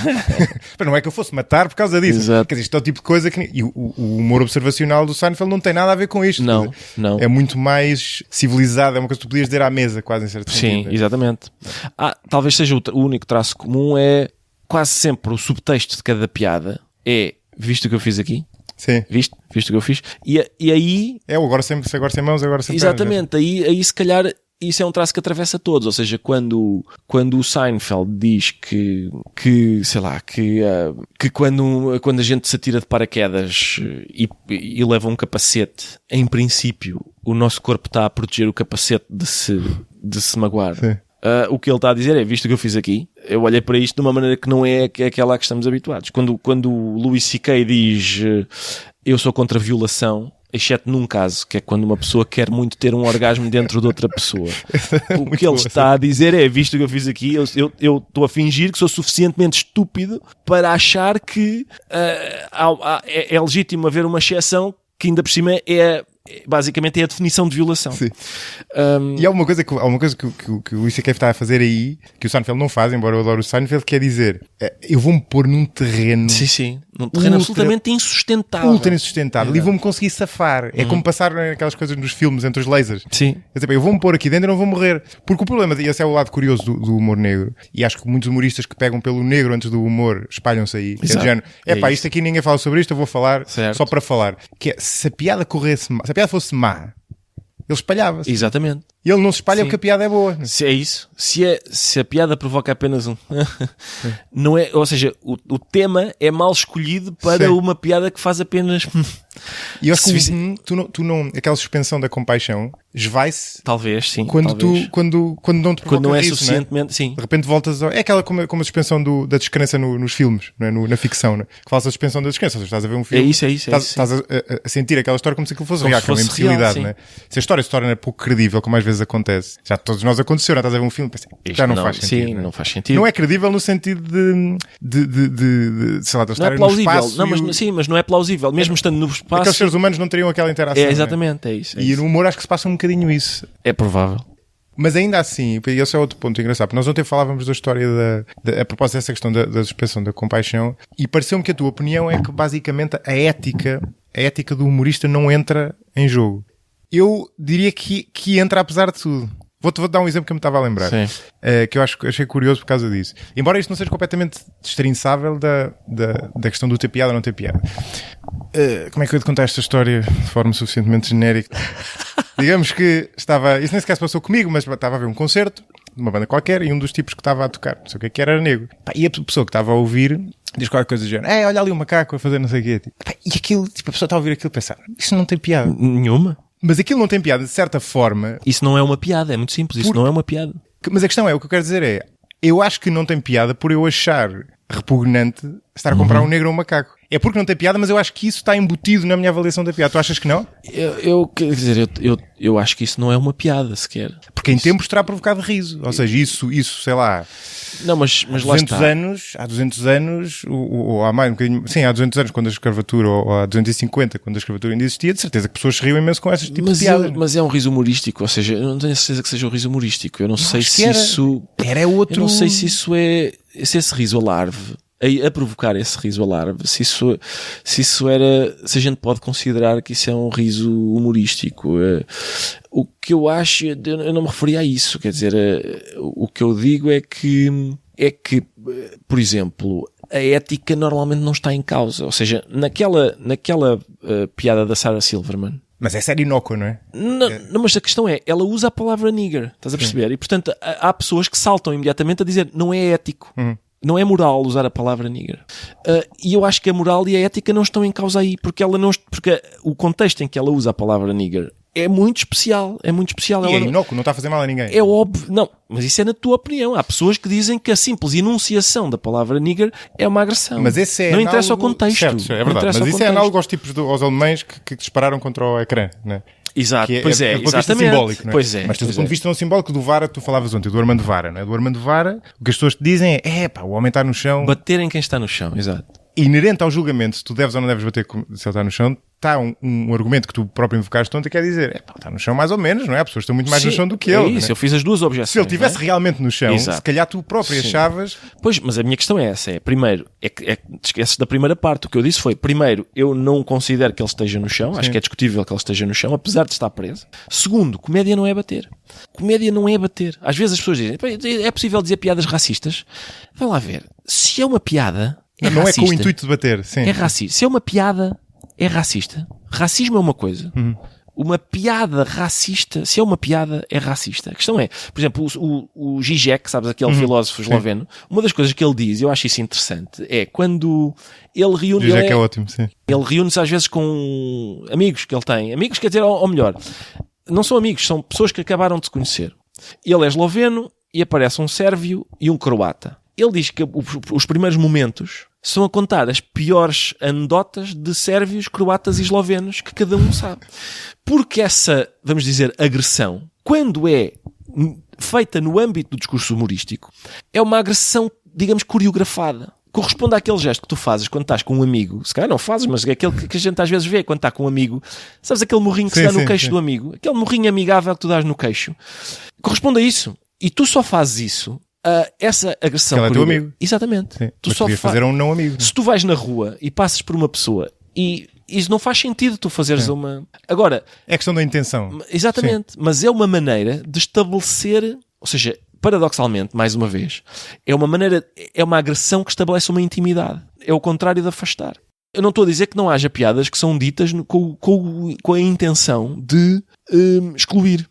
Mas não é que eu fosse matar por causa disso. Exato. Quer dizer, isto é o tipo de coisa que... E o humor observacional do Seinfeld não tem nada a ver com isto. Não. É muito mais civilizado, é uma coisa que tu podias dizer à mesa, quase, em certo sentido. Sim, exatamente. Talvez seja o único traço comum é quase sempre o subtexto de cada piada é viste o que eu fiz aqui? Sim. Viste o que eu fiz? E aí... agora sem mãos, agora sem exatamente, pernas. aí se calhar isso é um traço que atravessa todos, ou seja, quando o Seinfeld diz que sei lá, que quando a gente se atira de paraquedas e leva um capacete, em princípio o nosso corpo está a proteger o capacete de se magoar. O que ele está a dizer é, visto o que eu fiz aqui, eu olhei para isto de uma maneira que não é aquela a que estamos habituados. Quando o Louis C.K. diz eu sou contra a violação, exceto num caso, que é quando uma pessoa quer muito ter um orgasmo dentro de outra pessoa. O que ele está a dizer é, visto o que eu fiz aqui, eu estou a fingir que sou suficientemente estúpido para achar que é legítimo haver uma exceção que ainda por cima basicamente é a definição de violação. Sim. E há uma coisa que o Luís C.K. está a fazer aí, que o Seinfeld não faz, embora eu adore o Seinfeld, que é dizer, eu vou-me pôr num terreno... Sim. Num terreno absolutamente insustentável. Ultra insustentável. E vou-me conseguir safar. É como passar aquelas coisas nos filmes, entre os lasers. Sim. Eu vou-me pôr aqui dentro e não vou morrer. Porque o problema, e esse é o lado curioso do humor negro, e acho que muitos humoristas que pegam pelo negro antes do humor espalham-se aí. Isto aqui ninguém fala sobre isto, eu vou falar só para falar. Que é, se a piada corresse mal, se a piada fosse má, ele espalhava-se. Exatamente. E ele não se espalha porque a piada é boa. Se é isso. Se a piada provoca apenas um... não é, ou seja, o tema é mal escolhido para uma piada que faz apenas... E eu acho que tu não, aquela suspensão da compaixão esvai-se. Talvez, sim. Quando não te provoca quando não é riso, suficientemente, não é? sim. De repente voltas é aquela como a suspensão da descrença nos filmes, não é? Na ficção, não é? Que fala-se a suspensão da descrença. Ou seja, estás a ver um filme, estás a sentir aquela história como se aquilo fosse real, que é uma imbecilidade, não é? Se a história se torna pouco credível, como às vezes acontece, já todos nós aconteceu, não estás a ver um filme, já não faz sentido. Sim, não faz sentido. Não é credível no sentido de sei lá, de estar no espaço. Mas não é plausível, mesmo estando no espaço. Aqueles seres humanos não teriam aquela interação. Exatamente, é isso. E no humor acho que se passa um bocadinho isso. É provável. Mas ainda assim, e esse é outro ponto engraçado, porque nós ontem falávamos da história a propósito dessa questão da suspensão da compaixão, e pareceu-me que a tua opinião é que basicamente a ética do humorista não entra em jogo. Eu diria que entra apesar de tudo. Vou-te dar um exemplo que eu me estava a lembrar. Que eu achei curioso por causa disso. Embora isto não seja completamente destrinçável da questão do ter piada ou não ter piada. Como é que eu ia te contar esta história de forma suficientemente genérica? Digamos que isso nem sequer se passou comigo, mas estava a ver um concerto de uma banda qualquer e um dos tipos que estava a tocar, não sei o que era negro. E a pessoa que estava a ouvir diz qualquer coisa do género, olha ali o macaco a fazer não sei o quê. E aquilo, a pessoa está a ouvir aquilo e pensar, isso não tem piada. Nenhuma. Mas aquilo não tem piada, de certa forma. Isso não é uma piada, é muito simples, isso não é uma piada. Mas a questão é, o que eu quero dizer é, eu acho que não tem piada por eu achar repugnante estar a comprar um negro ou um macaco. É porque não tem piada, mas eu acho que isso está embutido na minha avaliação da piada. Tu achas que não? Quer dizer, eu acho que isso não é uma piada sequer. Porque em tempos terá provocado riso. Ou seja, isso, sei lá... Não, mas lá está. Há 200 anos, ou há mais um bocadinho... Sim, há 200 anos quando a escravatura, ou há 250 quando a escravatura ainda existia, de certeza que pessoas se riam imenso com esses tipos de piadas. Mas é um riso humorístico, ou seja, eu não tenho a certeza que seja um riso humorístico. Eu não sei se isso... Era outro... Eu não sei se isso é... Se esse riso alarve... A provocar esse riso alarve, se a gente pode considerar que isso é um riso humorístico. O que eu acho, eu não me referia a isso, quer dizer, o que eu digo é que, por exemplo, a ética normalmente não está em causa, ou seja, naquela piada da Sarah Silverman. Mas essa era inócua, não é? Não, mas a questão é, ela usa a palavra nigger, estás a perceber? E portanto, há pessoas que saltam imediatamente a dizer, não é ético. Não é moral usar a palavra nigger. E eu acho que a moral e a ética não estão em causa aí, porque o contexto em que ela usa a palavra nigger é muito especial. É muito especial. E é inócuo, não está a fazer mal a ninguém. É óbvio. Não, mas isso é na tua opinião. Há pessoas que dizem que a simples enunciação da palavra nigger é uma agressão. Mas esse é não interessa ao contexto. Certo, é verdade. Mas isso é análogo aos tipos aos alemães que dispararam contra o ecrã, não é? Exato, pois é, exatamente. Simbólico, não é? Pois é, mas do ponto de vista não simbólico do Vara, tu falavas ontem, do Armando Vara, não é? Do Armando Vara, o que as pessoas te dizem é, o homem está no chão. Bater em quem está no chão, exato. Inerente ao julgamento, se tu deves ou não deves bater se ele está no chão, está um argumento que tu próprio invocaste ontem, quer dizer, está no chão mais ou menos, não é? As pessoas estão muito mais no chão do que ele. Isso, eu fiz as duas objeções. Se ele estivesse realmente no chão, se calhar tu próprio achavas... Pois, mas a minha questão é essa, primeiro, te esqueces da primeira parte, o que eu disse foi, primeiro, eu não considero que ele esteja no chão, acho que é discutível que ele esteja no chão, apesar de estar preso. Segundo, comédia não é bater. Comédia não é bater. Às vezes as pessoas dizem, é possível dizer piadas racistas? Vai lá ver. Se é uma piada... não é com o intuito de bater, sim. É racista. Se é uma piada, é racista. Racismo é uma coisa. uma piada racista, se é uma piada, é racista. A questão é, por exemplo, o Zizek, sabes, aquele filósofo esloveno, uma das coisas que ele diz, eu acho isso interessante, é quando ele reúne... Zizek é ótimo, sim. Ele reúne-se às vezes com amigos que ele tem. Amigos, quer dizer, ou melhor, não são amigos, são pessoas que acabaram de se conhecer. Ele é esloveno e aparece um sérvio e um croata. Ele diz que os primeiros momentos são a contar as piores anedotas de sérvios, croatas e eslovenos que cada um sabe. Porque essa, vamos dizer, agressão, quando é feita no âmbito do discurso humorístico, é uma agressão, digamos, coreografada. Corresponde àquele gesto que tu fazes quando estás com um amigo. Se calhar não fazes, mas é aquele que a gente às vezes vê quando está com um amigo. Sabes aquele morrinho que se dá no queixo do amigo? Aquele morrinho amigável que tu dás no queixo. Corresponde a isso. E tu só fazes isso, essa agressão... Ele é teu amigo. Exatamente. Sim. Tu mas só fazer um não amigo. Se tu vais na rua e passas por uma pessoa e isso não faz sentido tu fazeres uma... Agora... É questão da intenção. Exatamente. Sim. Mas é uma maneira de estabelecer... Ou seja, paradoxalmente, mais uma vez, é uma agressão que estabelece uma intimidade. É o contrário de afastar. Eu não estou a dizer que não haja piadas que são ditas com a intenção de excluir.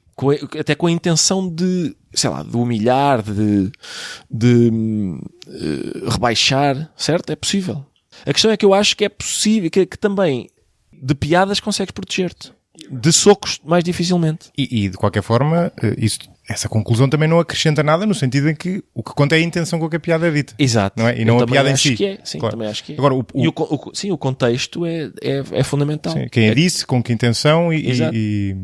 Até com a intenção de, sei lá, de humilhar, de rebaixar, certo? É possível. A questão é que eu acho que é possível, que também de piadas consegues proteger-te. De socos, mais dificilmente. E de qualquer forma, essa conclusão também não acrescenta nada, no sentido em que o que conta é a intenção com que a piada é dita. Exato. Não é? E não a piada em si. Sim, claro. também acho que é. Agora, o contexto é fundamental. Sim, quem a disse, com que intenção e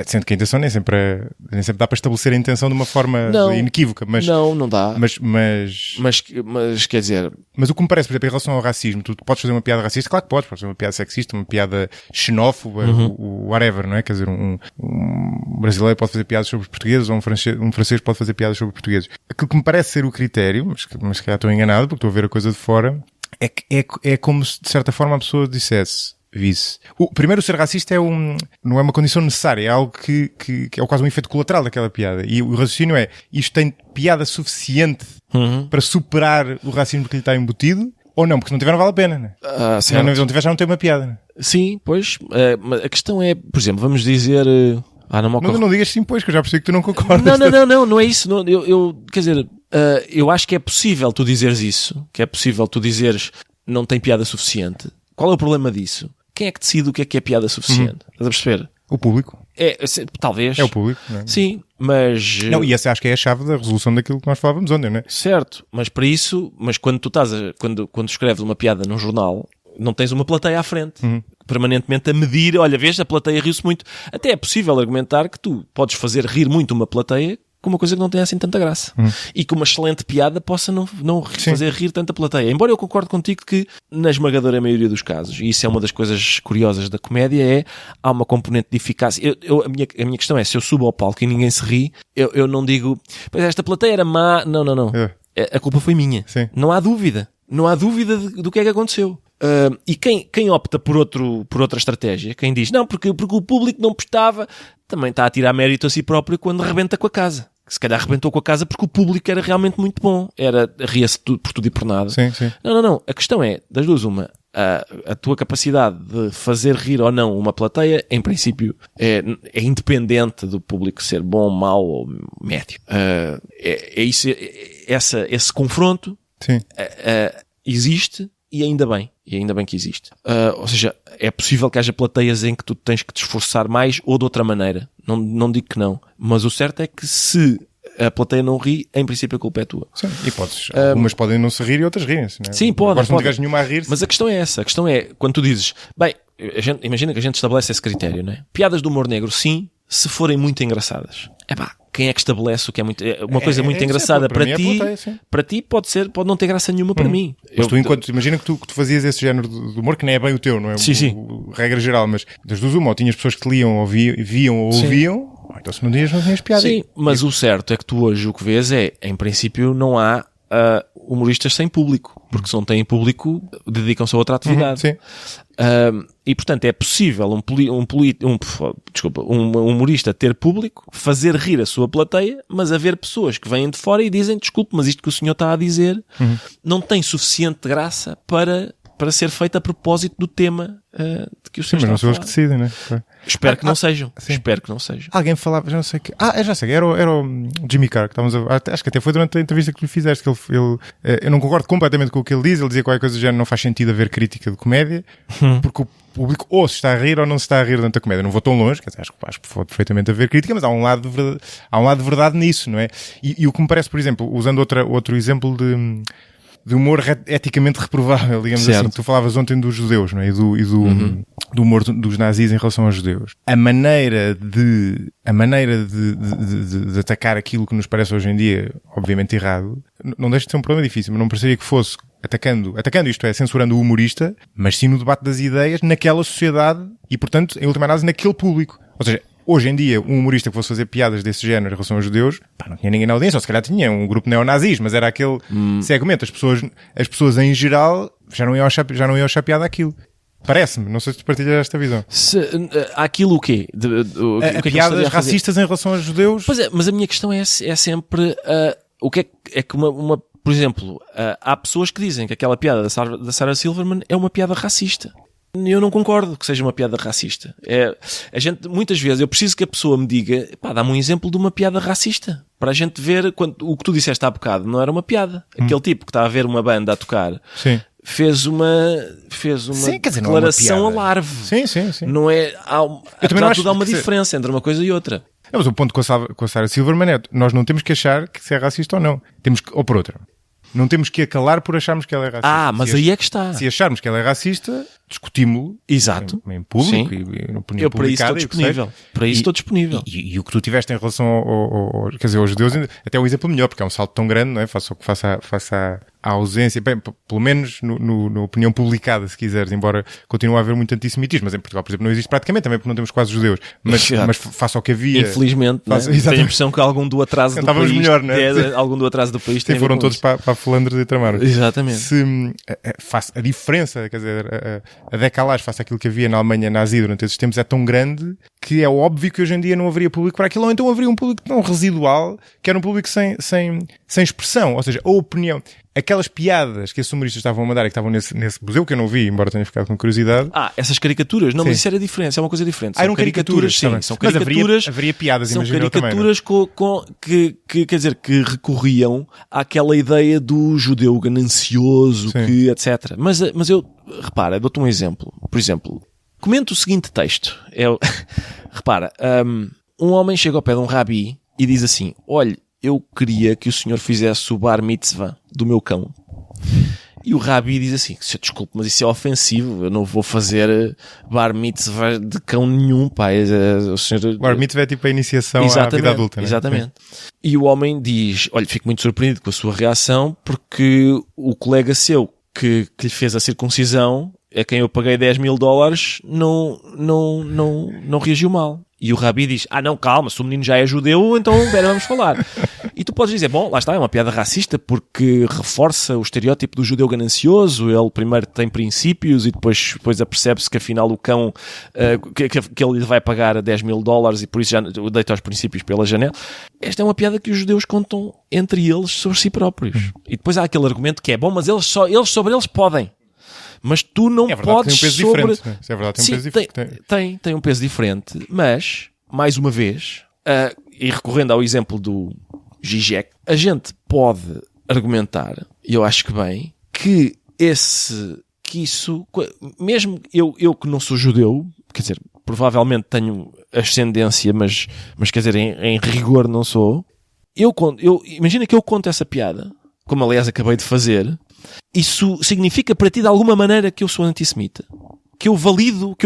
sendo que a intenção nem sempre dá para estabelecer a intenção de uma forma inequívoca, mas... Não dá. Mas quer dizer... Mas o que me parece, por exemplo, em relação ao racismo, tu podes fazer uma piada racista? Claro que podes fazer uma piada sexista, uma piada xenófoba, whatever, não é? Quer dizer, um brasileiro pode fazer piadas sobre os portugueses, ou um francês pode fazer piadas sobre os portugueses. Aquilo que me parece ser o critério, mas que já estou enganado, porque estou a ver a coisa de fora, é como se, de certa forma, a pessoa dissesse... Visse. Primeiro, o ser racista não é uma condição necessária, é algo que é quase um efeito colateral daquela piada. E o raciocínio é, isto tem piada suficiente para superar o racismo que lhe está embutido, ou não, porque se não tiver não vale a pena, né? Se não tiver já não tem uma piada, né? Sim, pois. A questão é, por exemplo, vamos dizer... Não digas sim, pois, que eu já percebi que tu não concordas. Não é isso. Não, quer dizer, eu acho que é possível tu dizeres isso, que é possível tu dizeres não tem piada suficiente. Qual é o problema disso? Quem é que decide o que é piada suficiente? Estás a perceber? O público. Talvez. É o público. Não é? Sim, mas... Não, e essa acho que é a chave da resolução daquilo que nós falávamos ontem, não é? Certo, mas para isso... Mas quando tu quando escreves uma piada num jornal, não tens uma plateia à frente. Permanentemente a medir, olha, vês, a plateia riu-se muito. Até é possível argumentar que tu podes fazer rir muito uma plateia com uma coisa que não tem assim tanta graça. E que uma excelente piada possa não fazer rir tanta plateia. Embora eu concorde contigo que, na esmagadora maioria dos casos, e isso é uma das coisas curiosas da comédia, há uma componente de eficácia. A minha questão é, se eu subo ao palco e ninguém se ri, eu não digo, pois esta plateia era má. Não. A culpa foi minha. Sim. Não há dúvida. Não há dúvida do que é que aconteceu. E quem opta por outra estratégia, quem diz, não, porque o público não prestava, também está a tirar mérito a si próprio quando rebenta com a casa. Se calhar arrebentou com a casa porque o público era realmente muito bom. Ria-se por tudo e por nada. Sim. Não. A questão é, das duas uma, a tua capacidade de fazer rir ou não uma plateia, em princípio, é independente do público ser bom, mau ou médio. Esse confronto existe e ainda bem. E ainda bem que existe. Ou seja, é possível que haja plateias em que tu tens que te esforçar mais ou de outra maneira. Não digo que não. Mas o certo é que se a plateia não ri, em princípio a culpa é tua. Sim. E algumas podem não se rir e outras riem-se, não é? Sim, podem. Agora se não tiveres nenhuma a rir-se. Mas a questão é essa. A questão é, quando tu dizes, bem, imagina que a gente estabelece esse critério, não é? Piadas do humor negro, sim, se forem muito engraçadas. Quem é que estabelece o que é uma coisa muito engraçada para ti? Para ti pode não ter graça nenhuma para mim. Mas imagina que tu fazias esse género de humor que nem é bem o teu, não é? Sim. Regra geral, mas das duas uma, ou tinhas pessoas que te liam, viam ou ouviam, então se não tinhas piada. Sim, mas o certo é que tu hoje o que vês em princípio não há humoristas sem público, porque se não têm público dedicam-se a outra atividade. Sim. E portanto é possível um humorista ter público, fazer rir a sua plateia, mas haver pessoas que vêm de fora e dizem, desculpe, mas isto que o senhor está a dizer não tem suficiente graça para para ser feita a propósito do tema de que o senhor Mas não está são a os que falar. decidem, né? Espero que não sejam. sim. Espero que não sejam. Alguém falava, já não sei que. Eu já sei, era o Jimmy Carr que estávamos acho que até foi durante a entrevista que lhe fizeste, que eu não concordo completamente com o que ele diz. Ele dizia qualquer coisa do género, não faz sentido haver crítica de comédia, porque o público ou se está a rir ou não se está a rir durante a comédia. Não vou tão longe, quer dizer, acho que pode perfeitamente haver crítica, mas há um lado de verdade nisso, não é? E o que me parece, por exemplo, usando outro exemplo de humor eticamente reprovável, digamos certo. assim. Tu falavas ontem dos judeus, não é? E do humor dos nazis em relação aos judeus. A maneira de atacar aquilo que nos parece hoje em dia, obviamente errado, não deixa de ser um problema difícil, mas não pareceria que fosse atacando, isto é, censurando o humorista, mas sim no debate das ideias naquela sociedade e, portanto, em última análise, naquele público. Ou seja, hoje em dia, um humorista que fosse fazer piadas desse género em relação aos judeus, não tinha ninguém na audiência, ou se calhar tinha um grupo neonazis, mas era aquele segmento. As pessoas em geral já não iam achar piada àquilo. Parece-me, não sei se tu partilhas esta visão. Há aquilo o quê? Piadas racistas em relação aos judeus? Pois é, mas a minha questão é sempre o que é que por exemplo, há pessoas que dizem que aquela piada da Sarah Silverman é uma piada racista. Eu não concordo que seja uma piada racista. A gente, muitas vezes, eu preciso que a pessoa me diga, dá-me um exemplo de uma piada racista. Para a gente ver, o que tu disseste há bocado não era uma piada. Aquele tipo que está a ver uma banda a tocar, sim, fez uma sim, quer dizer, declaração alarve. Sim. Não é, apesar de dar uma diferença entre uma coisa e outra. Não, mas o ponto com a Sarah Silverman é, nós não temos que achar que se é racista ou não. Temos que, ou por outra, não temos que acalar por acharmos que ela é racista. Mas aí é que está. Se acharmos que ela é racista, discutimos-lo. Exato. Em público Sim. e na opinião Eu para isso estou disponível. Para isso estou disponível. E o que tu tiveste em relação quer dizer, aos judeus, até é um exemplo melhor, porque é um salto tão grande, não é? Face à ausência, bem, pelo menos na opinião publicada, se quiseres, embora continue a haver muito antissemitismo, mas em Portugal, por exemplo, não existe praticamente, também porque não temos quase judeus, mas face ao que havia... Infelizmente, tenho a imprão que algum do atraso do país... melhor, não é? Algum do atraso do país... Sim, foram todos para a Flandres e tramaram. Exatamente. A diferença, quer dizer, a decalagem face àquilo que havia na Alemanha nazi durante esses tempos é tão grande que é óbvio que hoje em dia não haveria público para aquilo, ou então haveria um público tão residual que era um público sem expressão, ou seja, a opinião... Aquelas piadas que esses humoristas estavam a mandar e que estavam nesse museu, que eu não vi, embora tenha ficado com curiosidade. Essas caricaturas. Não, sim. Mas isso era diferente, é uma coisa diferente. Eram caricaturas, sim. São caricaturas. Mas haveria piadas, são imagino caricaturas também, que quer dizer, que recorriam àquela ideia do judeu ganancioso, etc. Mas repara, dou-te um exemplo. Por exemplo, comenta o seguinte texto. Repara, um homem chega ao pé de um rabi e diz assim, olha, eu queria que o senhor fizesse o bar mitzvah do meu cão. E o rabi diz assim, desculpe, mas isso é ofensivo, eu não vou fazer bar mitzvah de cão nenhum, pá. O senhor... Bar mitzvah é tipo a iniciação à vida adulta, né? Exatamente. E o homem diz, olha, fico muito surpreendido com a sua reação, porque o colega seu que lhe fez a circuncisão, a quem eu paguei $10,000, não reagiu mal. E o rabi diz, não, calma, se o menino já é judeu, então vamos falar. E tu podes dizer, bom, lá está, é uma piada racista porque reforça o estereótipo do judeu ganancioso, ele primeiro tem princípios e depois apercebe-se que afinal o cão, que ele lhe vai pagar $10,000 e por isso já deita os princípios pela janela. Esta é uma piada que os judeus contam entre eles sobre si próprios. E depois há aquele argumento que é, bom, mas eles sobre eles podem. Mas tu não podes tem um peso diferente. É verdade, tem um peso diferente. Tem um peso diferente, mas, mais uma vez, e recorrendo ao exemplo do Zizek, a gente pode argumentar, e eu acho que bem, que isso, mesmo eu que não sou judeu, quer dizer, provavelmente tenho ascendência, mas quer dizer, em rigor não sou, imagina que eu conto essa piada, como aliás acabei de fazer. Isso significa para ti de alguma maneira que eu sou antissemita? Que eu valido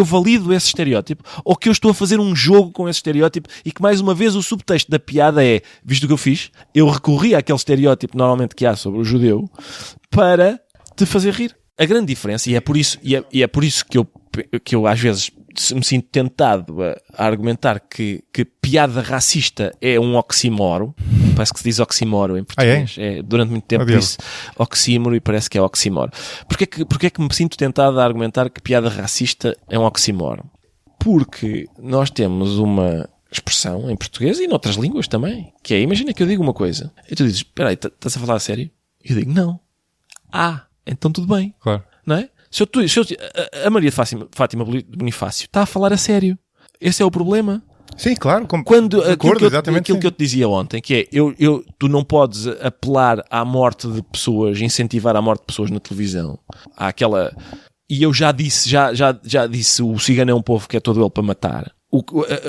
esse estereótipo? Ou que eu estou a fazer um jogo com esse estereótipo e que mais uma vez o subtexto da piada é, visto o que eu fiz, eu recorri àquele estereótipo normalmente que há sobre o judeu para te fazer rir. A grande diferença, e é por isso que eu às vezes me sinto tentado a argumentar que piada racista é um oxímoro. Parece que se diz oxímoro em português. Durante muito tempo disse oxímoro e parece que é oxímoro. Porquê que me sinto tentado a argumentar que piada racista é um oxímoro? Porque nós temos uma expressão em português e noutras línguas também, que é, imagina que eu digo uma coisa e tu dizes, espera aí, estás a falar a sério? E eu digo, não. Então tudo bem. Claro. Não é? A Maria de Fátima Bonifácio está a falar a sério. Esse é o problema. Sim, claro. Quando aquilo que eu te dizia ontem, que é, tu não podes apelar à morte de pessoas, incentivar a morte de pessoas na televisão. Há aquela... E eu já disse, o cigano é um povo que é todo ele para matar.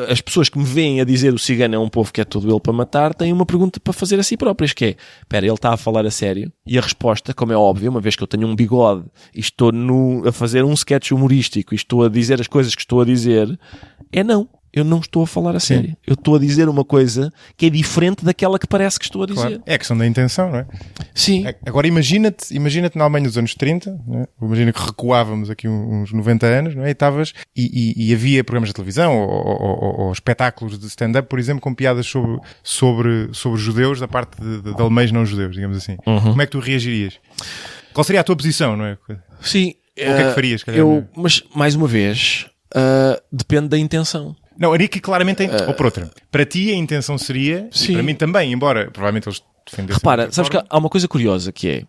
As pessoas que me veem a dizer o cigano é um povo que é todo ele para matar têm uma pergunta para fazer a si próprias, que é, espera, ele está a falar a sério? E a resposta, como é óbvio, uma vez que eu tenho um bigode e estou a fazer um sketch humorístico e estou a dizer as coisas que estou a dizer, é não. Eu não estou a falar a sério. Eu estou a dizer uma coisa que é diferente daquela que parece que estou a dizer. Claro. É a questão da intenção, não é? Sim. Agora imagina-te na Alemanha dos anos 30, não é? Imagina que recuávamos aqui uns 90 anos, não é? E havia programas de televisão ou espetáculos de stand-up, por exemplo, com piadas sobre judeus da parte de alemães não judeus, digamos assim. Como é que tu reagirias? Qual seria a tua posição, não é? Sim. O que é que farias? Mas, mais uma vez, depende da intenção. Não, a Ricky claramente tem... Ou por outra. Para ti a intenção seria, e para mim também, embora provavelmente eles defendessem... Repara, sabes que há uma coisa curiosa que é...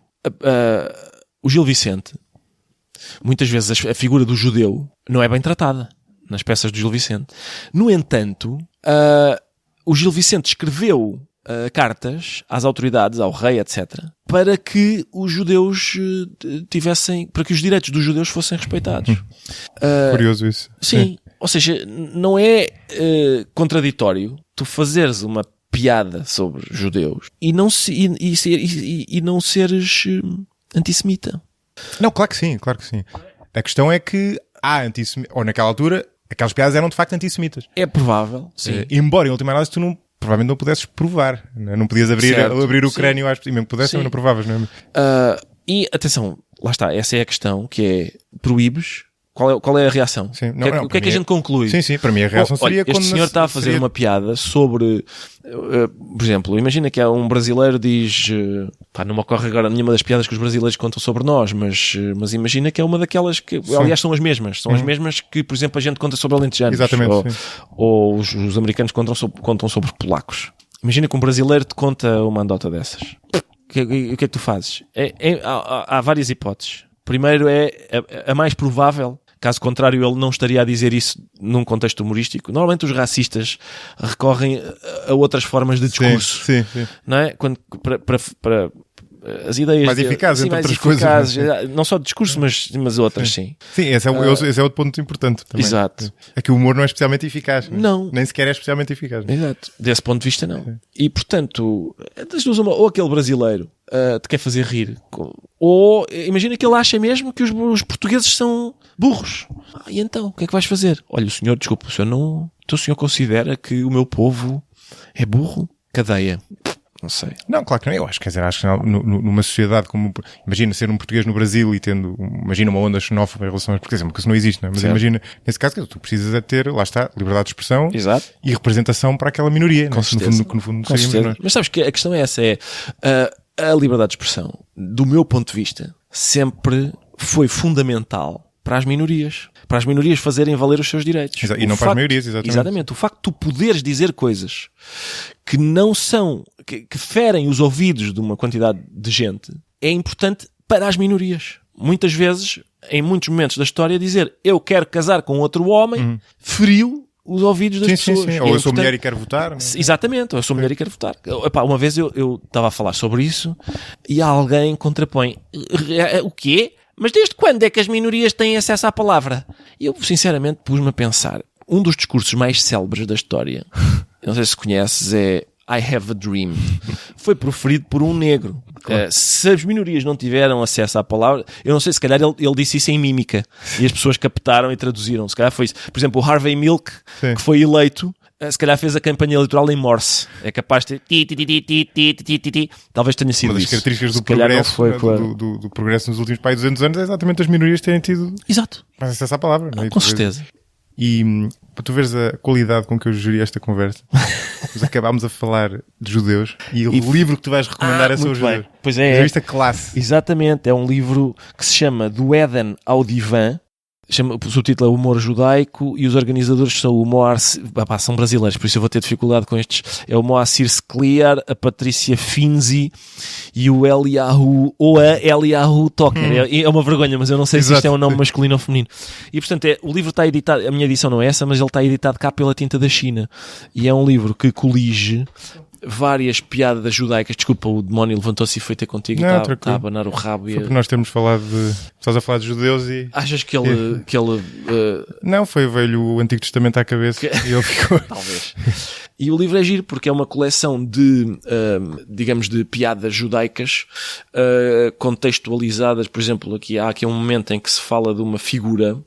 o Gil Vicente, muitas vezes a figura do judeu não é bem tratada nas peças do Gil Vicente. No entanto, o Gil Vicente escreveu cartas às autoridades, ao rei, etc., para que os judeus para que os direitos dos judeus fossem respeitados. Curioso isso. Sim. Ou seja, não é contraditório tu fazeres uma piada sobre judeus e não seres antissemita. Não, claro que sim. A questão é que há antissemitas, ou naquela altura, aquelas piadas eram de facto antissemitas. É provável, sim. Embora em última análise tu provavelmente não pudesses provar. Não podias abrir o crânio, e mesmo que pudesse, não provavas, não é? E atenção, lá está, essa é a questão, que é proíbes. Qual é a reação? Sim. O que é que a gente conclui? Sim, para mim a reação seria... Este senhor está a fazer uma piada sobre... por exemplo, imagina que um brasileiro diz... não me ocorre agora nenhuma das piadas que os brasileiros contam sobre nós, mas imagina que é uma daquelas que... Aliás, são as mesmas. São as mesmas que, por exemplo, a gente conta sobre alentejanos. Exatamente. Ou os americanos contam sobre polacos. Imagina que um brasileiro te conta uma andota dessas. O que é que tu fazes? Há várias hipóteses. Primeiro é a mais provável. Caso contrário, ele não estaria a dizer isso num contexto humorístico. Normalmente os racistas recorrem a outras formas de discurso. Sim. Não é? Para as ideias... Mais eficazes, entre outras coisas. Não só de discurso, mas outras, sim. Sim, esse é outro ponto importante também. Exato. É que o humor não é especialmente eficaz. Não. Nem sequer é especialmente eficaz. Exato. Desse ponto de vista, não. Sim. E, portanto, ou aquele brasileiro te quer fazer rir, ou imagina que ele acha mesmo que os portugueses são burros. E então, o que é que vais fazer? Olha, o senhor considera que o meu povo é burro? Cadeia. Não sei. Não, claro que não. Eu acho que numa sociedade como... Imagina ser um português no Brasil e tendo... Imagina uma onda xenófoba em relação aos portugueses, porque isso não existe, não é? Mas certo. Imagina, nesse caso, que tu precisas é ter, lá está, liberdade de expressão. Exato. E representação para aquela minoria. Com certeza. No fundo seríamos nós. Mas sabes que a questão é essa, a liberdade de expressão, do meu ponto de vista, sempre foi fundamental para as minorias. Para as minorias fazerem valer os seus direitos. E não para as maiorias, exatamente. Exatamente. O facto de tu poderes dizer coisas que não são... que ferem os ouvidos de uma quantidade de gente é importante para as minorias. Muitas vezes, em muitos momentos da história, dizer eu quero casar com outro homem feriu os ouvidos das pessoas. Sim. Ou eu sou mulher e quero votar. Exatamente, ou eu sou mulher e quero votar. Uma vez eu estava a falar sobre isso e alguém contrapõe. O quê? Mas desde quando é que as minorias têm acesso à palavra? E eu, sinceramente, pus-me a pensar. Um dos discursos mais célebres da história, não sei se conheces, é I have a dream. Foi proferido por um negro. Claro. Se as minorias não tiveram acesso à palavra, eu não sei, se calhar ele disse isso em mímica e as pessoas captaram e traduziram. Se calhar foi isso. Por exemplo, o Harvey Milk, que foi eleito, se calhar fez a campanha eleitoral em Morse. É capaz de ter... Talvez tenha sido uma das isso. Características do progresso, do progresso nos últimos 200 anos é exatamente as minorias terem tido Exato. mais acesso à palavra. Não é? Com certeza. E para tu veres a qualidade com que eu geri esta conversa, nós acabámos a falar de judeus e o livro que tu vais recomendar é sobre os judeus. Pois é. Revista Classe. Exatamente. É um livro que se chama Do Éden ao Divã. o subtítulo é Humor Judaico, e os organizadores são o Moacir, são brasileiros, por isso eu vou ter dificuldade com estes, é o Moacir Scliar, a Patrícia Finzi e o Eliahu, ou a Eliahu Toker. É uma vergonha, mas eu não sei se isto é um nome masculino ou feminino. E portanto, o livro está editado, a minha edição não é essa, mas ele está editado cá pela Tinta da China, e é um livro que colige várias piadas judaicas. Desculpa, o demónio levantou-se e foi ter contigo. Está a abanar o rabo. Foi porque nós temos falado estás a falar de judeus e... Achas que ele... Não, veio o Antigo Testamento à cabeça e ele ficou... Talvez. E o livro é giro porque é uma coleção de, digamos, de piadas judaicas contextualizadas. Por exemplo, há aqui um momento em que se fala de uma figura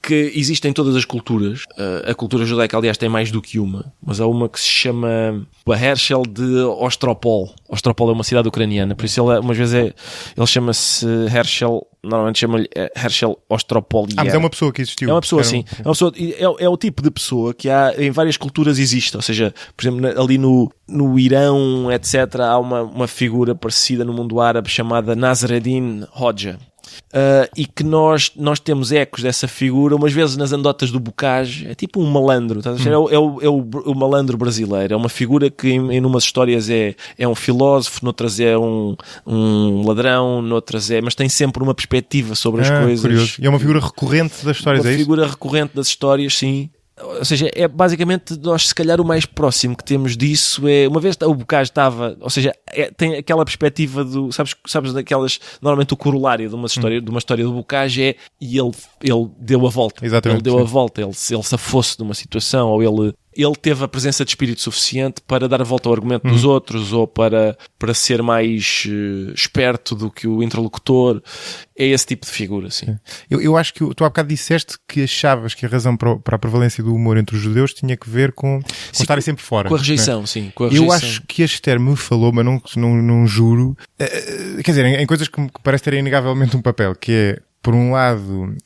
que existe em todas as culturas. A cultura judaica, aliás, tem mais do que uma, mas há uma que se chama Hershel de Ostropol. Ostropol é uma cidade ucraniana, por isso ele, umas vezes ele chama-se Hershel, normalmente chama-lhe Hershel Ostropol. Mas é uma pessoa que existiu. É uma pessoa, sim. É, uma pessoa, é o tipo de pessoa que há em várias culturas existe. Ou seja, por exemplo, ali no Irão, etc., há uma figura parecida no mundo árabe chamada Nasreddin Hoxha. E que nós temos ecos dessa figura, umas vezes nas anedotas do Bocage. É tipo um malandro, tá? É o malandro brasileiro. É uma figura que em umas histórias é um filósofo, noutras é um ladrão, noutras mas tem sempre uma perspectiva sobre as coisas. Curioso. E é uma figura recorrente das histórias, uma figura recorrente das histórias, sim. Ou seja, é basicamente nós, se calhar, o mais próximo que temos disso é, uma vez o Bocage estava, ou seja, tem aquela perspectiva do, sabes daquelas, normalmente o corolário de uma história do Bocage é, e ele deu a volta. Exatamente, ele deu a volta, ele safou-se de uma situação, ou ele teve a presença de espírito suficiente para dar a volta ao argumento dos outros, ou para ser mais esperto do que o interlocutor. É esse tipo de figura, sim. Eu acho que tu há bocado disseste que achavas que a razão para a prevalência do humor entre os judeus tinha que ver com estarem sempre fora. Com a rejeição, sim. Com a rejeição. Eu acho que este termo me falou, mas não juro. Quer dizer, em coisas que me parece terem inegavelmente um papel, que é, por um lado,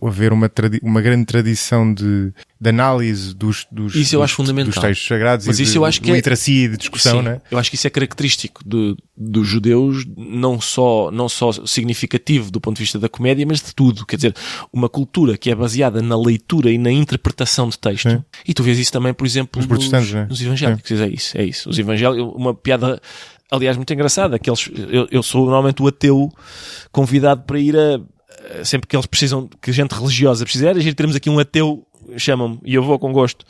haver uma grande tradição de análise dos isso eu acho fundamental. Dos textos sagrados, mas e isso eu acho que literacia e de discussão, sim, não é? Eu acho que isso é característico dos judeus, não só significativo do ponto de vista da comédia, mas de tudo. Quer dizer, uma cultura que é baseada na leitura e na interpretação de texto. Sim. E tu vês isso também, por exemplo, nos evangélicos. É isso. Os evangélicos, uma piada, aliás, muito engraçada, que eu sou normalmente o ateu convidado para ir sempre que eles precisam, que gente religiosa precisa, teremos aqui um ateu, chamam-me, e eu vou com gosto.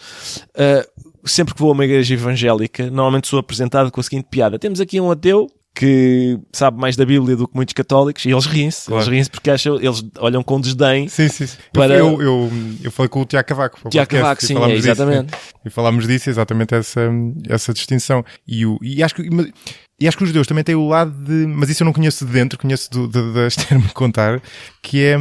Sempre que vou a uma igreja evangélica, normalmente sou apresentado com a seguinte piada: temos aqui um ateu que sabe mais da Bíblia do que muitos católicos, e eles riem-se. Claro. Eles riem-se porque eles olham com desdém. Sim. Para... Eu falei com o Tiago Cavaco. Sim, exatamente. E falámos disso, exatamente essa distinção. E acho que os judeus também têm o lado de... Mas isso eu não conheço de dentro, conheço da Esther-me contar, que é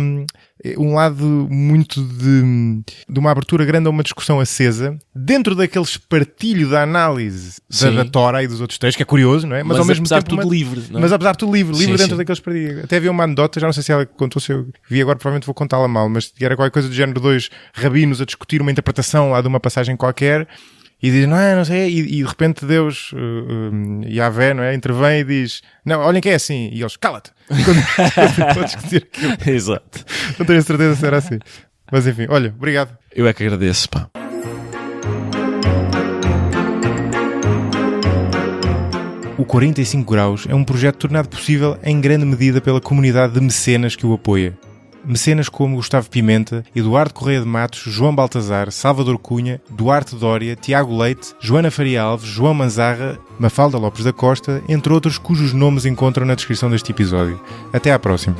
um lado muito de uma abertura grande a uma discussão acesa, dentro daquele espartilho da análise da Torá e dos outros textos, que é curioso, não é? Mas ao mesmo tempo... tudo livre, não é? Mas apesar de tudo livre dentro daquele espartilho. Até havia uma anedota, já não sei se ela contou, se eu vi agora, provavelmente vou contá-la mal, mas era qualquer coisa do género, dois rabinos a discutir uma interpretação lá de uma passagem qualquer, e dizem, não sei, e de repente Deus, Yahvé, não é? Intervém e diz, não, olhem que é assim. E eles, cala-te. Quando podes dizer aquilo. Exato. Não tenho certeza se era assim. Mas enfim, olha, obrigado. Eu é que agradeço, pá. O 45 Graus é um projeto tornado possível em grande medida pela comunidade de mecenas que o apoia. Mecenas como Gustavo Pimenta, Eduardo Correia de Matos, João Baltazar, Salvador Cunha, Duarte Dória, Tiago Leite, Joana Faria Alves, João Manzarra, Mafalda Lopes da Costa, entre outros cujos nomes encontram na descrição deste episódio. Até à próxima.